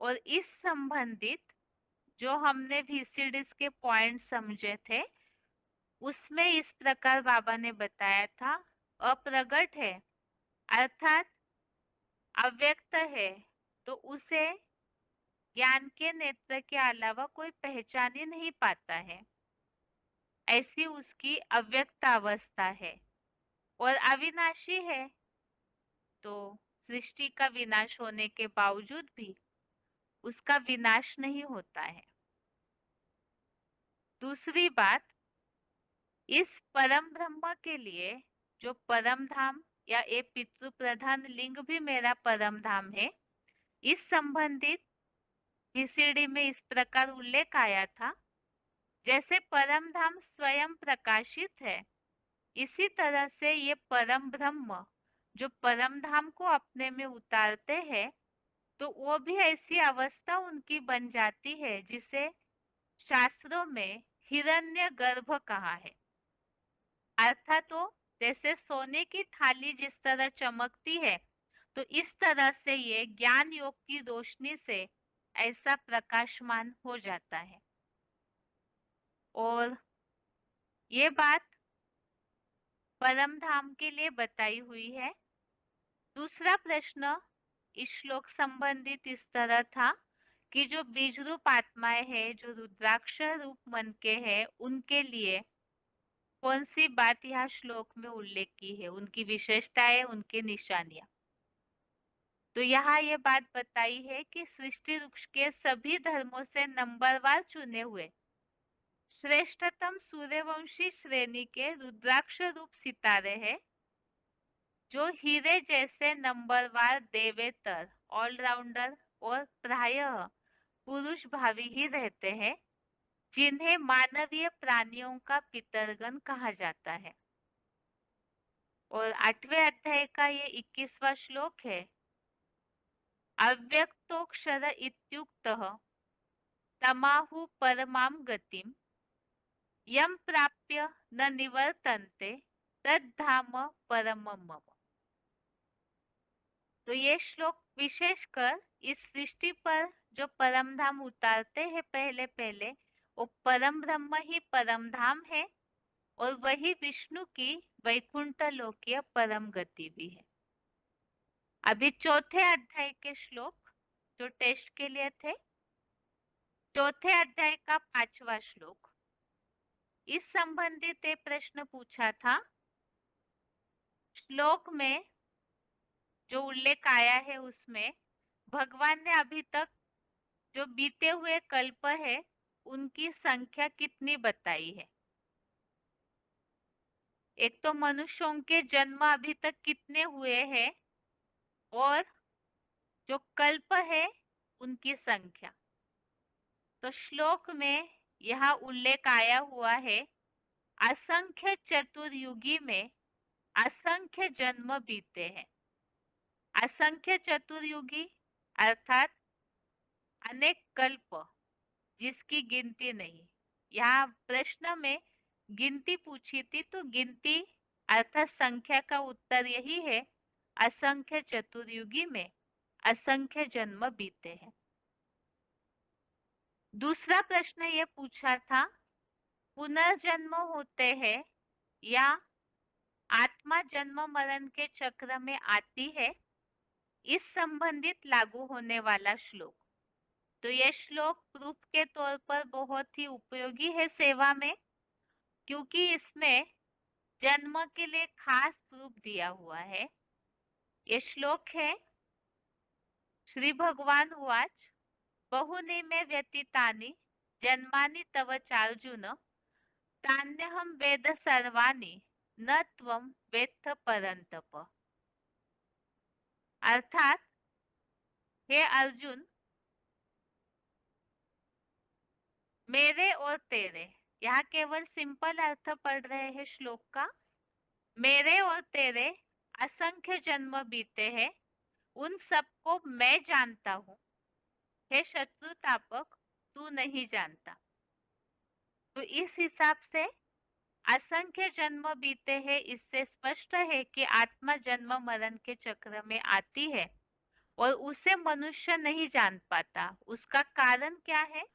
और इस संबंधित जो हमने VCDs के पॉइंट समझे थे उसमें इस प्रकार बाबा ने बताया था, अप्रगट है अर्थात अव्यक्त है, तो उसे ज्ञान के नेत्र के अलावा कोई पहचान ही नहीं पाता है, ऐसी उसकी अव्यक्त अवस्था है। और अविनाशी है, तो सृष्टि का विनाश होने के बावजूद भी उसका विनाश नहीं होता है। दूसरी बात, इस परम ब्रह्म के लिए जो परम धाम या एक पितृ प्रधान लिंग भी मेरा परम धाम है, इस संबंधित VCD में इस प्रकार उल्लेख आया था, जैसे परम धाम स्वयं प्रकाशित है, इसी तरह से ये परम ब्रह्म जो परम धाम को अपने में उतारते हैं, तो वो भी ऐसी अवस्था उनकी बन जाती है जिसे शास्त्रों में हिरण्य गर्भ कहा है। अर्थात तो जैसे सोने की थाली जिस तरह चमकती है, तो इस तरह से ये ज्ञान योग की रोशनी से ऐसा प्रकाशमान हो जाता है। और ये बात परम धाम के लिए बताई हुई है। दूसरा प्रश्न इस श्लोक संबंधित इस तरह था कि जो बीज रूप आत्माएं हैं, जो रुद्राक्ष रूप मन के हैं, उनके लिए कौन सी बात यहाँ श्लोक में उल्लेख की है, उनकी विशेषताएं, उनकी निशानियां। तो यहाँ ये बात बताई है कि सृष्टि वृक्ष के सभी धर्मों से नंबरवार चुने हुए श्रेष्ठतम सूर्यवंशी श्रेणी के रुद्राक्ष रूप सितारे हैं, जो हीरे जैसे नंबरवार देवेतर, ऑलराउंडर और प्रायः पुरुष भावी ही रहते हैं, जिन्हें मानवीय प्राणियों का पितरगण कहा जाता है। और 8वें अध्याय का ये 21वां श्लोक है। अव्यक्तोक्षर इत्युक्तः तमाहु परमां गतिम यम प्राप्य न निवर्तन्ते तद्धाम परमं मम। तो ये श्लोक विशेषकर इस सृष्टि पर जो परम धाम उतारते हैं पहले पहले, वो परम ब्रह्म ही परम धाम है और वही विष्णु की वैकुंठ लोकीय परम गति भी है। अभी 4थे अध्याय के श्लोक जो टेस्ट के लिए थे, 4थे अध्याय का 5वां श्लोक, इस संबंधित एक प्रश्न पूछा था। श्लोक में जो उल्लेख आया है उसमें भगवान ने अभी तक जो बीते हुए कल्प है उनकी संख्या कितनी बताई है। एक तो मनुष्यों के जन्म अभी तक कितने हुए हैं और जो कल्प है उनकी संख्या। तो श्लोक में यह उल्लेख आया हुआ है, असंख्य चतुर्युगी में असंख्य जन्म बीते हैं। असंख्य चतुर्युगी अर्थात अनेक कल्प जिसकी गिनती नहीं। यहाँ प्रश्न में गिनती पूछी थी, तो गिनती अर्थात संख्या का उत्तर यही है, असंख्य चतुर्युगी में असंख्य जन्म बीते हैं। दूसरा प्रश्न ये पूछा था, पुनर्जन्म होते हैं या आत्मा जन्म मरण के चक्र में आती है, इस संबंधित लागू होने वाला श्लोक। तो यह श्लोक प्रूफ के तौर पर बहुत ही उपयोगी है सेवा में, क्योंकि इसमें जन्म के लिए खास प्रूफ दिया हुआ है। ये श्लोक है, श्री भगवान उवाच बहुनि मे व्यतीतानि जन्मानि तव चार्जुन तान्यहं वेद सर्वाणि न त्वं वेत्थ परन्तप। अर्थात हे अर्जुन, मेरे और तेरे, यहाँ केवल सिंपल अर्थ पढ़ रहे हैं श्लोक का। मेरे और तेरे असंख्य जन्म बीते हैं, उन सबको मैं जानता हूँ। हे शत्रुतापक, तू नहीं जानता। तो इस हिसाब से असंख्य जन्म बीते हैं, इससे स्पष्ट है कि आत्मा जन्म मरण के चक्र में आती है और उसे मनुष्य नहीं जान पाता। उसका कारण क्या है?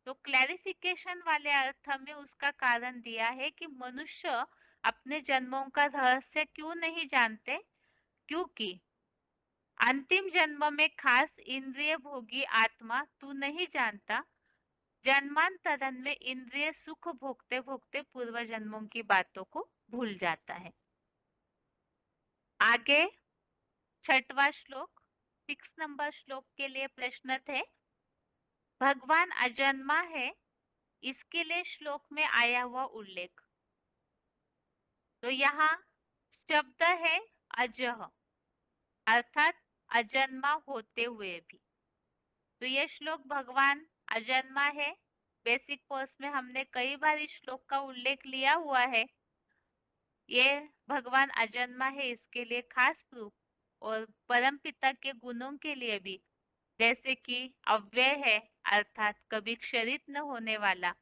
तो क्लैरिफिकेशन वाले अर्थ में उसका कारण दिया है कि मनुष्य अपने जन्मों का रहस्य क्यों नहीं जानते, क्योंकि अंतिम जन्म में खास इंद्रिय भोगी आत्मा तू नहीं जानता, जन्मांतरण में इंद्रिय सुख भोगते भोगते पूर्व जन्मों की बातों को भूल जाता है। आगे 6वां श्लोक, 6 नंबर श्लोक के लिए प्रश्न थे, भगवान अजन्मा है, इसके लिए श्लोक में आया हुआ उल्लेख। तो यहाँ शब्द है अजह, अर्थात अजन्मा होते हुए भी। तो ये श्लोक भगवान अजन्मा है। बेसिक कोर्स में हमने कई बार इस श्लोक का उल्लेख लिया हुआ है। ये भगवान अजन्मा है, इसके लिए खास प्रूफ और परमपिता के गुणों के लिए भी, जैसे कि अव्यय है अर्थात कभी क्षरित न होने वाला,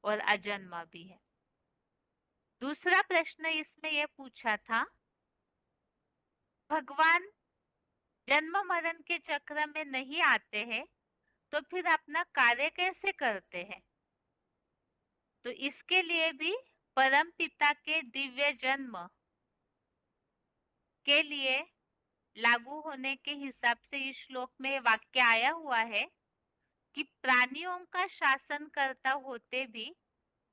और अजन्मा भी है। दूसरा प्रश्न इसमें यह पूछा था, भगवान जन्म मरण के चक्र में नहीं आते हैं तो फिर अपना कार्य कैसे करते हैं? तो इसके लिए भी परम पिता के दिव्य जन्म के लिए लागू होने के हिसाब से इस श्लोक में वाक्य आया हुआ है कि प्राणियों का शासन करता होते भी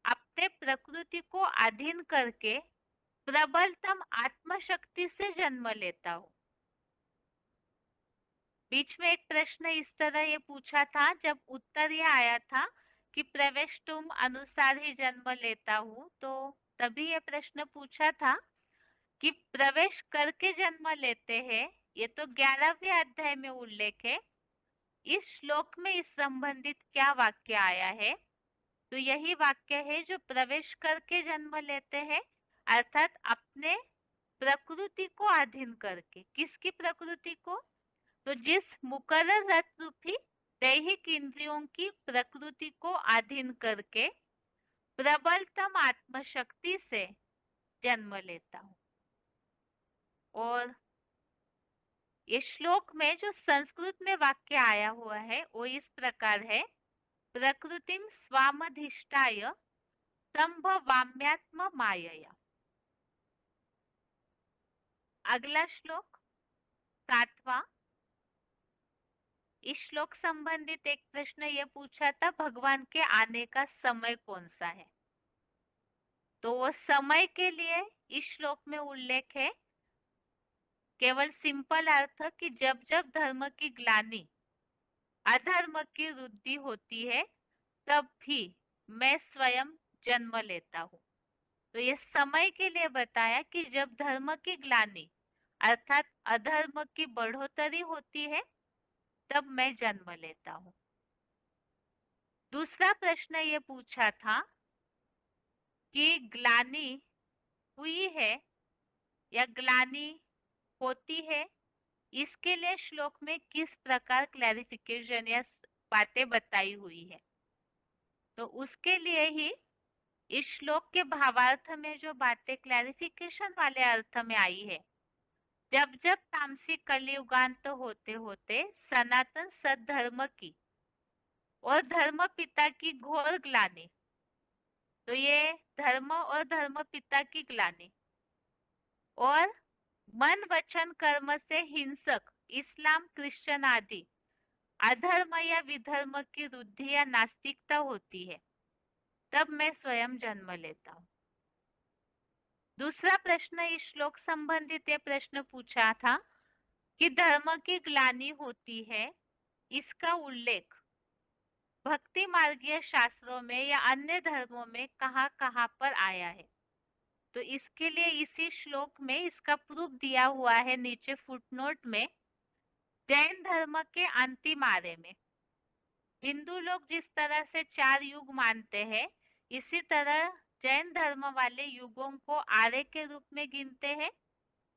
अपने प्रकृति को अधीन करके प्रबलतम आत्मशक्ति से जन्म लेता हूँ। बीच में एक प्रश्न इस तरह ये पूछा था, जब उत्तर ये आया था कि प्रवेश तुम अनुसार ही जन्म लेता हूँ, तो तभी ये प्रश्न पूछा था कि प्रवेश करके जन्म लेते हैं। ये तो 11वें अध्याय में उल्लेख है। इस श्लोक में इस संबंधित क्या वाक्य आया है? तो यही वाक्य है जो प्रवेश करके जन्म लेते हैं, अर्थात अपने प्रकृति को अधीन करके। किसकी प्रकृति को? तो जिस मुकर्रर रथ रूपी दैहिक इंद्रियों की प्रकृति को अधीन करके प्रबलतम आत्मशक्ति से जन्म लेता हूँ। और इस श्लोक में जो संस्कृत में वाक्य आया हुआ है वो इस प्रकार है, प्रकृतिम स्वामधिष्ठाय संभवाम्यात्म मायया। अगला श्लोक 7वां। इस श्लोक संबंधित एक प्रश्न ये पूछा था, भगवान के आने का समय कौन सा है? तो वो समय के लिए इस श्लोक में उल्लेख है केवल सिंपल अर्थ कि जब जब धर्म की ग्लानि अधर्म की वृद्धि होती है तब भी मैं स्वयं जन्म लेता हूँ। तो ये समय के लिए बताया कि जब धर्म की ग्लानि अर्थात अधर्म की बढ़ोतरी होती है तब मैं जन्म लेता हूँ। दूसरा प्रश्न ये पूछा था कि ग्लानि हुई है या ग्लानि होती है, इसके लिए श्लोक में किस प्रकार क्लैरिफिकेशन या बातें बताई हुई है। तो उसके लिए ही इस श्लोक के भावार्थ में जो बातें क्लैरिफिकेशन वाले अर्थ में आई है, जब जब तामसिक कलियुगांत होते होते सनातन सद्धर्म की और धर्म पिता की घोर ग्लानि, तो ये धर्म और धर्म पिता की ग्लानि और मन वचन कर्म से हिंसक इस्लाम क्रिश्चियन आदि अधर्म या विधर्म की वृद्धि या नास्तिकता होती है, तब मैं स्वयं जन्म लेता हूँ। दूसरा प्रश्न इस श्लोक संबंधित ये प्रश्न पूछा था कि धर्म की ग्लानि होती है, इसका उल्लेख भक्ति मार्गीय शास्त्रों में या अन्य धर्मों में कहाँ कहाँ पर आया है। तो इसके लिए इसी श्लोक में इसका प्रूफ दिया हुआ है नीचे फुटनोट में। जैन धर्म के अंतिम आर्य में हिंदू लोग जिस तरह से 4 युग मानते हैं, इसी तरह जैन धर्म वाले युगों को आर्य के रूप में गिनते हैं।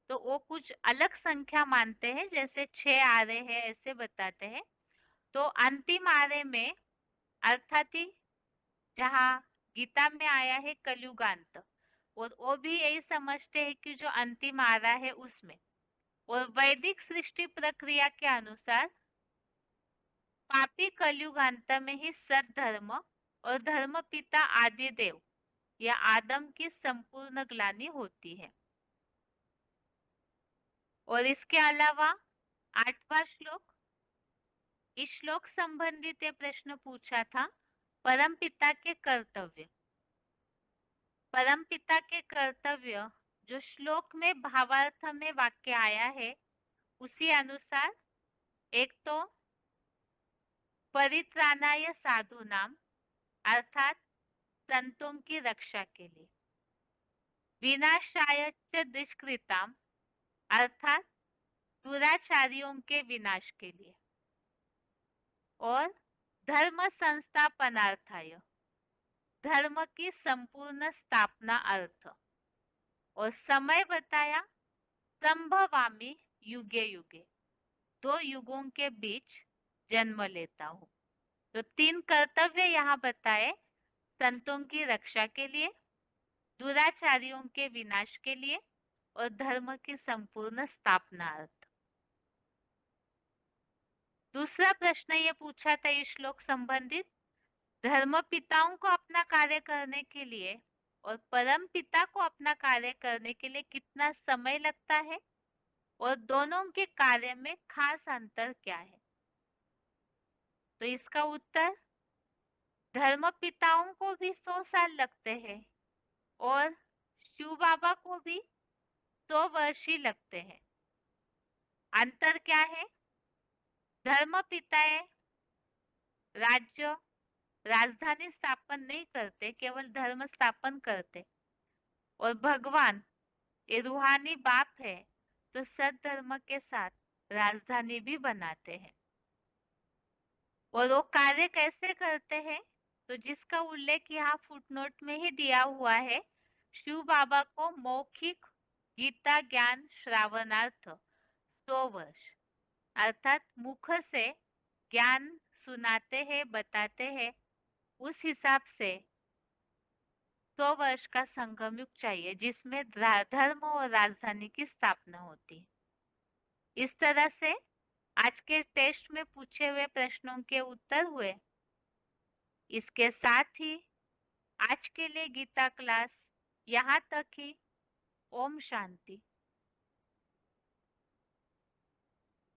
तो वो कुछ अलग संख्या मानते हैं, जैसे 6 आर्य है ऐसे बताते हैं। तो अंतिम आर्य में अर्थात ही जहाँ गीता में आया है कलयुगांत, और वो भी यही समझते हैं कि जो अंतिम आ रहा है उसमें, और वैदिक सृष्टि प्रक्रिया के अनुसार पापी कलयुगांत में ही सद्धर्म और धर्म पिता आदिदेव या आदम की संपूर्ण ग्लानि होती है। और इसके अलावा 8वां श्लोक, इस श्लोक संबंधित ये प्रश्न पूछा था, परम पिता के कर्तव्य। परम पिता के कर्तव्य जो श्लोक में भावार्थ में वाक्य आया है, उसी अनुसार एक तो परित्राणाय साधूनाम अर्थात संतों की रक्षा के लिए, विनाशाय च दुष्कृताम अर्थात दुराचारियों के विनाश के लिए, और धर्म संस्थापनार्थाय धर्म की संपूर्ण स्थापना अर्थ, और समय बताया संभवामि युगे युगे 2 युगों के बीच जन्म लेता हूँ। तो 3 कर्तव्य यहाँ बताए, संतों की रक्षा के लिए, दुराचारियों के विनाश के लिए, और धर्म की संपूर्ण स्थापना अर्थ। दूसरा प्रश्न ये पूछा था इस श्लोक संबंधित, धर्म पिताओं को अपना कार्य करने के लिए और परम पिता को अपना कार्य करने के लिए कितना समय लगता है, और दोनों के कार्य में खास अंतर क्या है? तो इसका उत्तर, धर्म पिताओं को भी 100 साल लगते हैं और शिव बाबा को भी 100 वर्ष ही लगते हैं। अंतर क्या है? धर्म पिताएं राज्य राजधानी स्थापन नहीं करते, केवल धर्म स्थापन करते, और भगवान ये रूहानी बाप है तो सद्धर्म के साथ राजधानी भी बनाते हैं। और वो कार्य कैसे करते हैं? तो जिसका उल्लेख यहाँ फुटनोट में ही दिया हुआ है, शिव बाबा को मौखिक गीता ज्ञान श्रावणार्थ 100 वर्ष, अर्थात मुख से ज्ञान सुनाते हैं, बताते हैं, उस हिसाब से 100 वर्ष का संगम युग चाहिए जिसमें धर्म और राजधानी की स्थापना होती है। इस तरह से आज के टेस्ट में पूछे हुए प्रश्नों के उत्तर हुए। इसके साथ ही आज के लिए गीता क्लास यहाँ तक ही। ओम शांति।